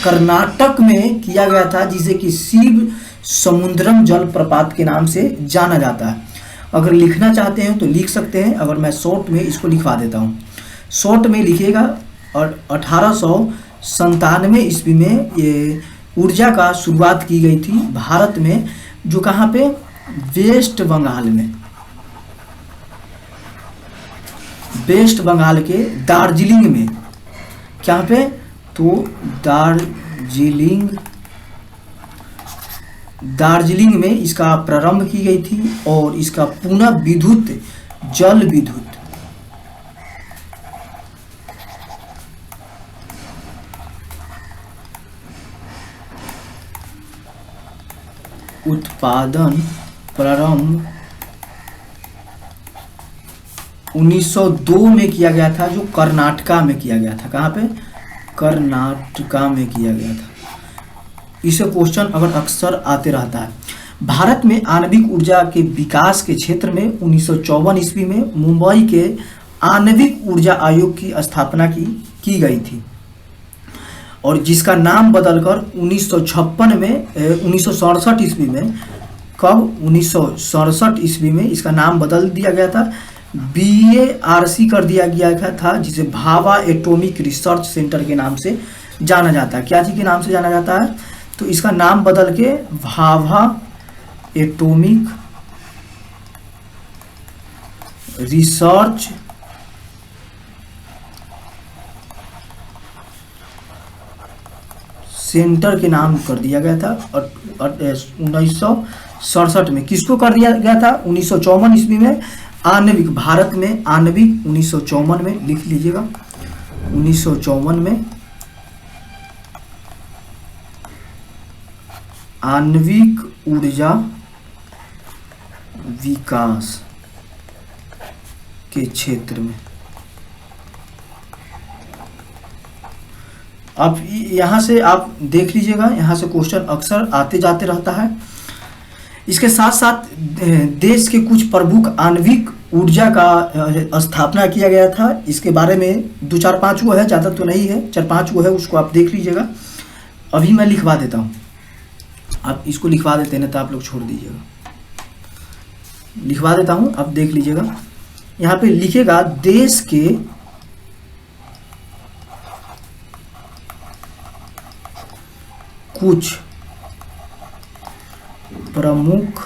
कर्नाटक में किया गया था, जिसे कि शिव समुद्रम जल प्रपात के नाम से जाना जाता है। अगर लिखना चाहते हैं तो लिख सकते हैं, अगर मैं शॉर्ट में इसको लिखवा देता हूँ। शॉर्ट में लिखिएगा। और 1897 ईस्वी में ये ऊर्जा का शुरुआत की गई थी भारत में, जो कहाँ पे, वेस्ट बंगाल में, वेस्ट बंगाल के दार्जिलिंग में। क्या पे, तो दार्जिलिंग में इसका प्रारंभ की गई थी और इसका पुनः विद्युत जल विद्युत उत्पादन प्रारंभ 1902 में किया गया था, जो कर्नाटका में किया गया था। कहाँ पे, कर्नाटका में किया गया था। इसे क्वेश्चन अगर अक्सर आते रहता है। भारत में आणविक ऊर्जा के विकास के क्षेत्र में 1954 ईस्वी में मुंबई के आणविक ऊर्जा आयोग की स्थापना की गई थी, और जिसका नाम बदलकर 1956 में 1967 ईस्वी में, कब, 1967 ईस्वी में इसका नाम बदल दिया गया था, BARC कर दिया गया था, जिसे भाभा एटॉमिक रिसर्च सेंटर के नाम से जाना जाता है। क्या चीज के नाम से जाना जाता है, तो इसका नाम बदल के भाभा एटॉमिक रिसर्च सेंटर के नाम कर दिया गया था। और 1967 में किसको कर दिया गया था, 1954 ईस्वी में आणविक, भारत में आणविक 1954 में, लिख लीजिएगा 1954 में आणविक ऊर्जा विकास के क्षेत्र में। अब यहाँ से आप देख लीजिएगा, यहाँ से क्वेश्चन अक्सर आते जाते रहता है। इसके साथ साथ देश के कुछ प्रमुख आणविक ऊर्जा का स्थापना किया गया था। इसके बारे में 2-4-5 वो है, ज़्यादा तो नहीं है, 4-5 वो है, उसको आप देख लीजिएगा। अभी मैं लिखवा देता हूँ, आप इसको लिखवा देते हैं, तो आप लोग छोड़ दीजिएगा। लिखवा देता हूँ, आप देख लीजिएगा। यहाँ पे लिखेगा देश के कुछ प्रमुख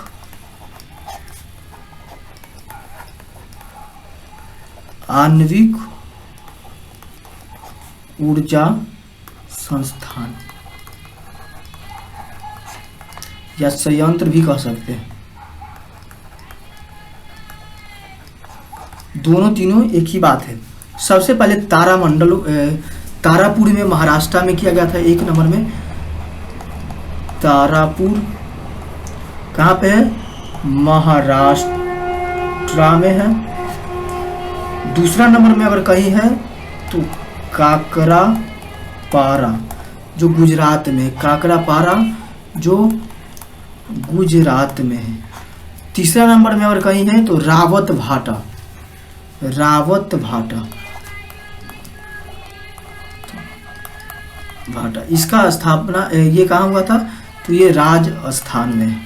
आणविक ऊर्जा संस्थान या संयंत्र भी कह सकते हैं, दोनों तीनों एक ही बात है। सबसे पहले तारापुर में महाराष्ट्र में किया गया था, 1 नंबर में तारापुर, कहाँ पे है, महाराष्ट्र में है। दूसरा नंबर में अगर कहीं है तो काकरापारा, जो गुजरात में, काकरापारा जो गुजरात में है। तीसरा नंबर में अगर कहीं है तो रावत भाटा, इसका स्थापना ये कहाँ हुआ था, तो ये राजस्थान में है।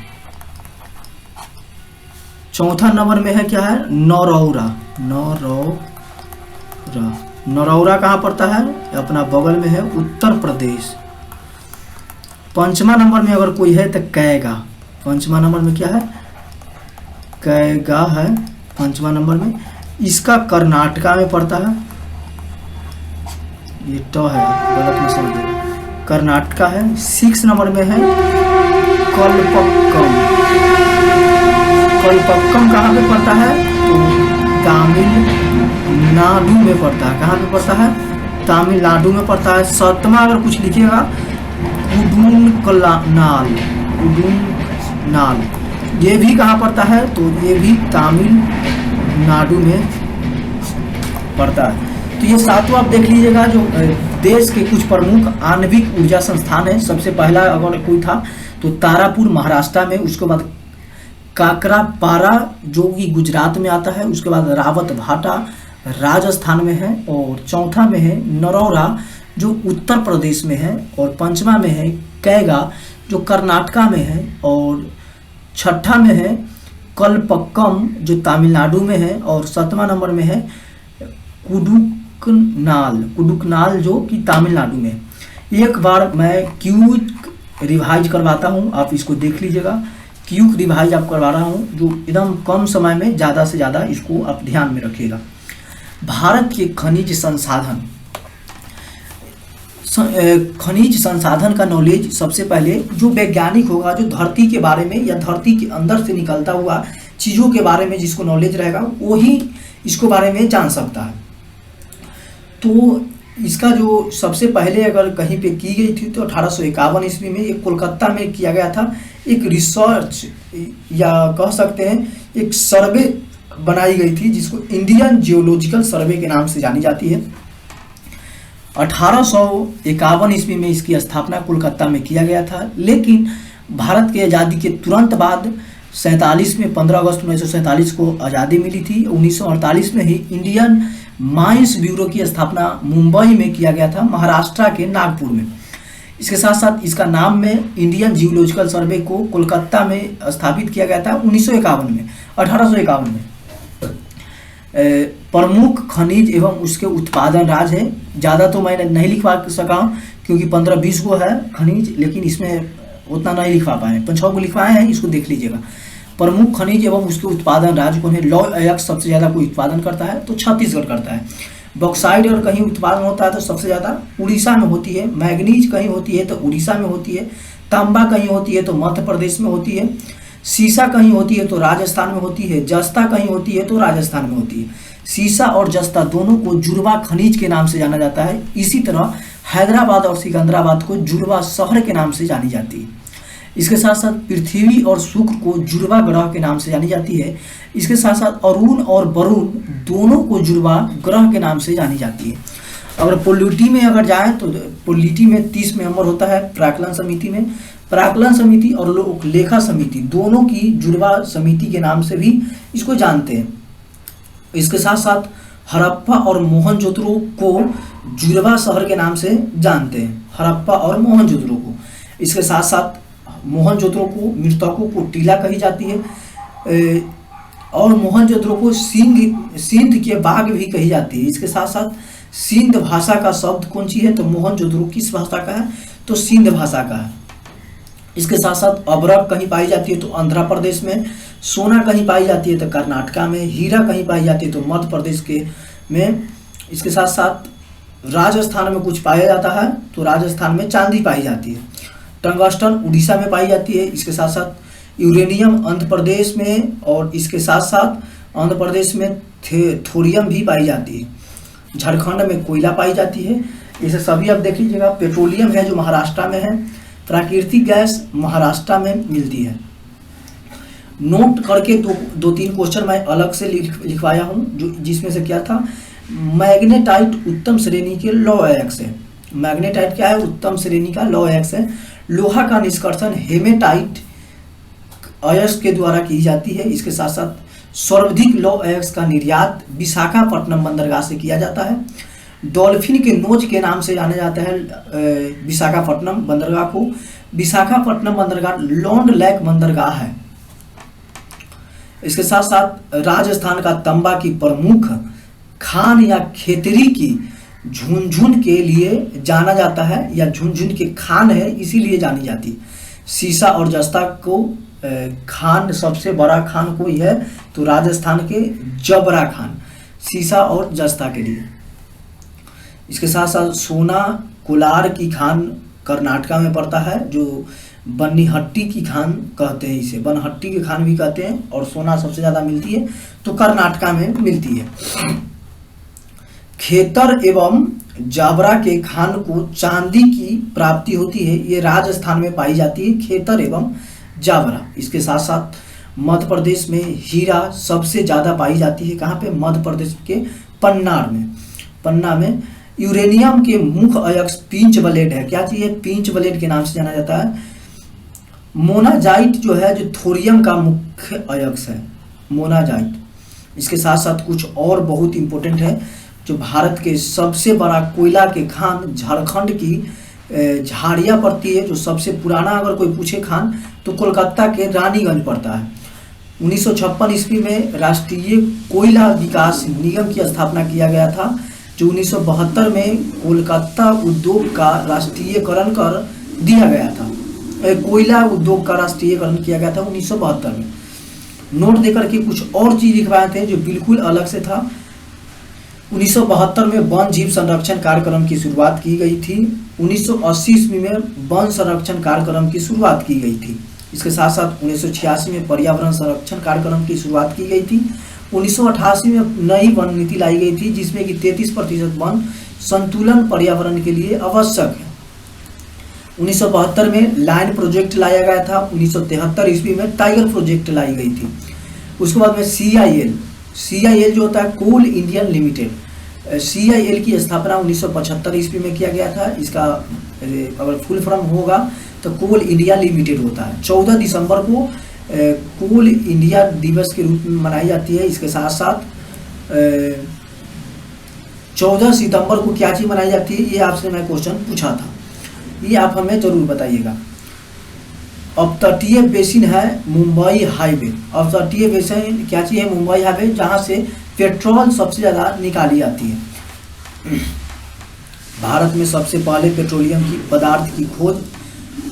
चौथा नंबर में है क्या है, नौरौरा, नरौरा। नरौरा कहाँ पड़ता है? अपना बगल में है, उत्तर प्रदेश। पांचवा नंबर में अगर कोई है तो कैगा। पांचवा नंबर में क्या है? कैगा है पांचवा नंबर में। इसका कर्नाटका में पड़ता है। ये ट है, गलत में समझिएगा, कर्नाटका है। 6 नंबर में है कलपक्कम। कलपक्कम कहाँ पे पड़ता है? तो तमिलनाडु में पड़ता है। कहाँ पे पड़ता है? तमिलनाडु में पड़ता है। 7वां अगर कुछ लिखिएगा कुडुनकलानाल। कुडुननाल ये भी कहाँ पड़ता है? तो ये भी तमिलनाडु में पड़ता है। तो ये 7वां आप देख लीजिएगा जो देश के कुछ प्रमुख आणविक ऊर्जा संस्थान है। सबसे पहला अगर कोई था तो तारापुर महाराष्ट्र में, उसके बाद काकरापारा जो कि गुजरात में आता है, उसके बाद रावतभाटा राजस्थान में है, और चौथा में है नरौरा जो उत्तर प्रदेश में है, और 5वां में है कैगा जो कर्नाटका में है, और 6ठा में है कलपक्कम जो तमिलनाडु में है, और 7वां नंबर में है कुडुकनाल। कुडुकनाल जो कि तमिलनाडु में है। एक बार मैं क्यूक रिवाइज करवाता हूँ, आप इसको देख लीजिएगा। क्यूक रिवाइज आप करवा रहा हूँ जो एकदम कम समय में ज़्यादा से ज़्यादा इसको आप ध्यान में रखिएगा। भारत के खनिज संसाधन का नॉलेज सबसे पहले जो वैज्ञानिक होगा, जो धरती के बारे में या धरती के अंदर से निकलता हुआ चीज़ों के बारे में जिसको नॉलेज रहेगा वही इसको बारे में जान सकता है। तो इसका जो सबसे पहले अगर कहीं पे की गई थी तो 1851 ईस्वी में एक कोलकाता में किया गया था। एक रिसर्च या कह सकते हैं एक सर्वे बनाई गई थी जिसको इंडियन जियोलॉजिकल सर्वे के नाम से जानी जाती है। 1851 ईस्वी में इसकी स्थापना कोलकाता में किया गया था, लेकिन भारत की आज़ादी के तुरंत बाद 47 में 15 अगस्त 1947 को आज़ादी मिली थी। 1948 में ही इंडियन माइंस ब्यूरो की स्थापना मुंबई में किया गया था, महाराष्ट्र के नागपुर में। इसके साथ साथ इसका नाम में इंडियन जियोलॉजिकल सर्वे को कोलकाता में स्थापित किया गया था 1851 में। प्रमुख खनिज एवं उसके उत्पादन राज्य है। ज़्यादा तो मैं नहीं लिखवा सका क्योंकि 15-20 को है खनिज, लेकिन इसमें उतना नहीं लिखवा पाए, 5-6 को लिखवाए हैं, इसको देख लीजिएगा। प्रमुख खनिज एवं उसके उत्पादन राज्य कौन है? लौह अयस्क सबसे ज़्यादा कोई उत्पादन करता है तो छत्तीसगढ़ करता है। बॉक्साइट अगर कहीं उत्पादन होता है तो सबसे ज़्यादा उड़ीसा में होती है। मैग्नीज कहीं होती है तो उड़ीसा में होती है। तांबा कहीं होती है तो मध्य प्रदेश में होती है। सीसा कहीं होती है तो राजस्थान में होती है। जस्ता कहीं होती है तो राजस्थान में होती है। सीसा और जस्ता दोनों को जुड़वा खनिज के नाम से जाना जाता है। इसी तरह हैदराबाद और सिकंदराबाद को जुड़वा शहर के नाम से जानी जाती है। इसके साथ साथ पृथ्वी और शुक्र को जुड़वा ग्रह के नाम से जानी जाती है। इसके साथ साथ अरुण और वरुण दोनों को जुड़वा ग्रह के नाम से जानी जाती है। अगर पोलिटी में अगर जाए तो पोलिटी में 30 मेंबर होता है। प्राक्कलन समिति में प्राक्कलन समिति और लोक लेखा समिति दोनों की जुड़वा समिति के नाम से भी इसको जानते हैं। इसके साथ साथ हड़प्पा और मोहनजोदड़ो को जुड़वा शहर के नाम से जानते हैं, हड़प्पा और मोहनजोदड़ो को। इसके साथ साथ मोहनजोदड़ो को मृतकों को टीला कही जाती है और मोहनजोदड़ो को सिंध के बाग भी कही जाती है। इसके साथ साथ सिंध भाषा का शब्द कौन सी है? तो मोहनजोदड़ो किस भाषा का है? तो सिंध भाषा का है। इसके साथ साथ अबरक कहीं पाई जाती है तो आंध्र प्रदेश में, सोना कहीं पाई जाती है तो कर्नाटका में, हीरा कहीं पाई जाती है तो मध्य प्रदेश के में। इसके साथ साथ राजस्थान में कुछ पाया जाता है तो राजस्थान में चांदी पाई जाती है। टंगस्टन उड़ीसा में पाई जाती है। इसके साथ साथ यूरेनियम आंध्र प्रदेश में, और इसके साथ साथ आंध्र प्रदेश में थोरियम भी पाई जाती है। झारखंड में कोयला पाई जाती है। इसे सभी आप देख लीजिएगा। पेट्रोलियम है जो महाराष्ट्र में है। प्राकृतिक गैस महाराष्ट्र में मिलती है। नोट करके 2-3 क्वेश्चन मैं अलग से लिखवाया हूँ जो जिसमें से क्या था? मैग्नेटाइट उत्तम श्रेणी के लौह अयस्क है। मैग्नेटाइट क्या है? उत्तम श्रेणी का लौह अयस्क है। लोहा का निष्कर्षण हेमेटाइट अयस्क के द्वारा की जाती है। इसके साथ साथ सर्वाधिक लौह अयस्क का निर्यात विशाखापट्टनम बंदरगाह से किया जाता है। डॉल्फिन के नोच के नाम से जाना जाता है विशाखापट्टनम बंदरगाह को। विशाखापट्टनम बंदरगाह लॉन्ड लेक बंदरगाह है। इसके साथ साथ राजस्थान का तंबा की प्रमुख खान या खेतरी की झुनझुन के लिए जाना जाता है, या झुनझुन के खान है इसीलिए जानी जाती है। सीसा और जस्ता को खान, सबसे बड़ा खान कोई है तो राजस्थान के जबरा खान, सीसा और जस्ता के लिए। इसके साथ साथ सोना कोलार की खान कर्नाटका में पड़ता है, जो बन्नीहट्टी की खान कहते हैं, इसे बनहट्टी की खान भी कहते हैं, और सोना सबसे ज़्यादा मिलती है तो कर्नाटका में मिलती है। खेतर एवं जाबरा के खान को चांदी की प्राप्ति होती है, ये राजस्थान में पाई जाती है, खेतर एवं जाबरा। इसके साथ साथ मध्य प्रदेश में हीरा सबसे ज़्यादा पाई जाती है, कहाँ पे? मध्य प्रदेश के पन्नार में। पन्ना में यूरेनियम के मुख्य अयस्क पिंच ब्लेड है। क्या चीज़ है? पिंच ब्लेड के नाम से जाना जाता है। मोनाजाइट जो है, जो थोरियम का मुख्य अयस्क है, मोनाजाइट। इसके साथ साथ कुछ और बहुत इंपॉर्टेंट है, जो भारत के सबसे बड़ा कोयला के खान झारखंड की झाड़िया पड़ती है, जो सबसे पुराना अगर कोई पूछे खान तो कोलकाता के रानीगंज पड़ता है। 1956 ईस्वी में राष्ट्रीय कोयला विकास निगम की स्थापना किया गया था, जो 1972 में कोलकाता उद्योग का राष्ट्रीयकरण कर दिया गया था। कोयला उद्योग का राष्ट्रीयकरण किया गया था 1972 में। नोट देकर के कुछ और चीज लिखवाए थे जो बिल्कुल अलग से था। 1972 में वन जीव संरक्षण कार्यक्रम की शुरुआत की गई थी। 1980 ईस्वी में वन संरक्षण कार्यक्रम की शुरुआत की गई थी। इसके साथ साथ 1986 में पर्यावरण संरक्षण कार्यक्रम की शुरुआत की गई थी। 1988 में नई वन नीति लाई गई थी, जिसमें कि 33% वन संतुलन पर्यावरण के लिए आवश्यक है। 1972 में लायन प्रोजेक्ट लाया गया था। 1973 ईस्वी में टाइगर प्रोजेक्ट लाई गई थी। उसके बाद में CIL जो होता है कोल इंडियन लिमिटेड, CIL की स्थापना 1975 ईस्वी में किया गया था। इसका अगर फुल फॉर्म होगा तो कोल इंडिया लिमिटेड होता है। 14 दिसंबर को कोल इंडिया दिवस के रूप में मनाई जाती है। इसके साथ साथ 14 सितंबर को क्या चीज़ मनाई जाती है, ये आपसे मैं क्वेश्चन पूछा था, ये आप हमें जरूर बताइएगा। अपतटीय बेसिन है मुंबई हाईवे। अपतटीय बेसिन क्या चीज़ है? मुंबई हाईवे, जहाँ से पेट्रोल सबसे ज़्यादा निकाली जाती है। भारत में सबसे पहले पेट्रोलियम की पदार्थ की खोज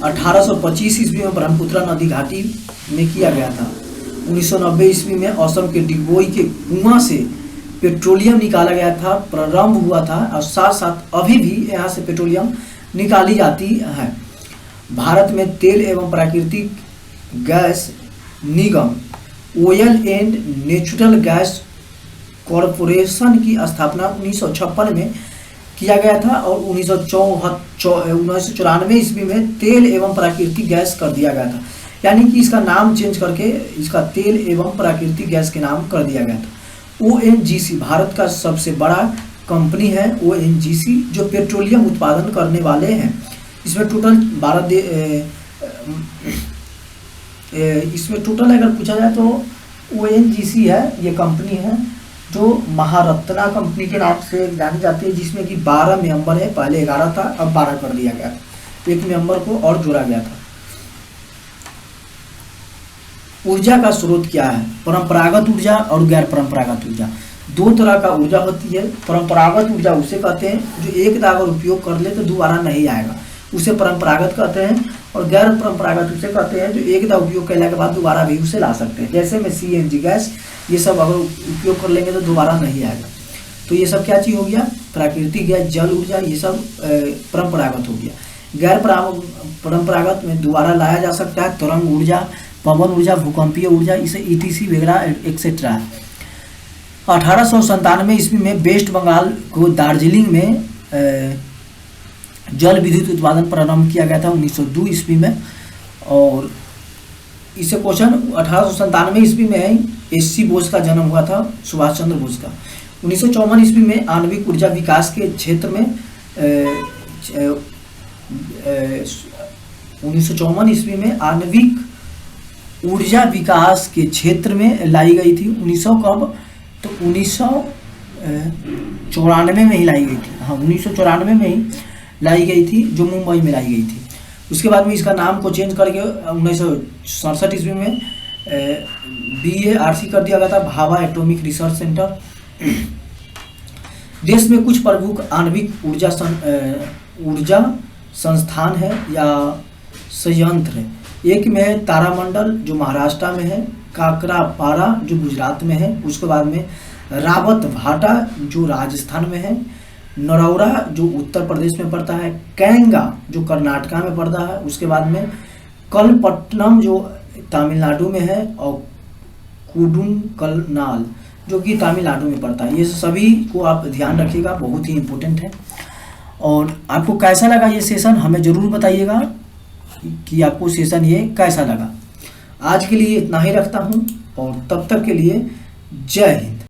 1825 ईस्वी में ब्रह्मपुत्र नदी घाटी में किया गया था। 1990 ईस्वी में असम के डिगबोई के कुआं से पेट्रोलियम निकाला गया था, प्रारंभ हुआ था, और साथ साथ अभी भी यहाँ से पेट्रोलियम निकाली जाती है। भारत में तेल एवं प्राकृतिक gas Nigam oil and natural gas corporation की स्थापना 1956 में किया गया था, और 1994 ईस्वी में तेल एवं प्राकृतिक गैस कर दिया गया था। यानी कि इसका नाम चेंज करके इसका तेल एवं प्राकृतिक गैस के नाम कर दिया गया था। ONGC भारत का सबसे बड़ा कंपनी है। ONGC जो पेट्रोलियम उत्पादन करने वाले हैं। इसमें टोटल इसमें टोटल अगर पूछा जाए तो ONGC है, ये कंपनी है जो महारत्ना कंपनी के नाम से जानी जाती है, जिसमें कि 12 मेंबर है। पहले 11 था, अब 12 कर दिया गया, एक मेंबर को और जोड़ा गया था। ऊर्जा का स्रोत क्या है? परंपरागत ऊर्जा और गैर परंपरागत ऊर्जा, दो तरह का ऊर्जा होती है। परंपरागत ऊर्जा उसे कहते हैं जो एक बार अगर उपयोग कर ले तो दोबारा नहीं आएगा, उसे परंपरागत कहते हैं। और गैर परंपरागत उसे कहते हैं जो एक बार उपयोग करने के बाद दोबारा भी उसे ला सकते हैं। जैसे में CNG गैस, ये सब अगर उपयोग कर लेंगे तो दोबारा नहीं आएगा। तो ये सब क्या चीज़ हो गया? प्राकृतिक गैस, जल ऊर्जा, ये सब परंपरागत हो गया। गैर परंपरागत में दोबारा लाया जा सकता है तरंग ऊर्जा, पवन ऊर्जा, भूकंपीय ऊर्जा, इसे ETC वगैरह एक्सेट्रा है। 1897 ईस्वी में वेस्ट बंगाल को दार्जिलिंग में जल विद्युत उत्पादन प्रारंभ किया गया था 1902 ईस्वी में। और इसे क्वेश्चन 1897 ईस्वी में SC बोस का जन्म हुआ था, सुभाष चंद्र बोस का। 1954 ईस्वी में आणविक ऊर्जा विकास के क्षेत्र में 1954 ईस्वी में आणविक ऊर्जा विकास के क्षेत्र में लाई गई थी। 1900 कब? तो 1994 में ही लाई गई थी। हाँ, 1994 में ही लाई गई थी, जो मुंबई में लाई गई थी। उसके बाद में इसका नाम को चेंज करके 1967 ईस्वी में BARC कर दिया गया था, भाभा एटॉमिक रिसर्च सेंटर। देश में कुछ प्रमुख आणविक ऊर्जा संस्थान है या संयंत्र है। एक में है तारामंडल जो महाराष्ट्र में है, काकरापारा जो गुजरात में है, उसके बाद में रावत भाटा जो राजस्थान में है, नरौरा जो उत्तर प्रदेश में पड़ता है, कैंगा जो कर्नाटका में पड़ता है, उसके बाद में कलपट्टनम जो तमिलनाडु में है, और कुडुनकलनाल जो कि तमिलनाडु में पड़ता है। ये सभी को आप ध्यान रखिएगा, बहुत ही इम्पोर्टेंट है। और आपको कैसा लगा ये सेशन हमें ज़रूर बताइएगा कि आपको सेशन ये कैसा लगा। आज के लिए इतना ही रखता हूँ और तब तक के लिए जय हिंद।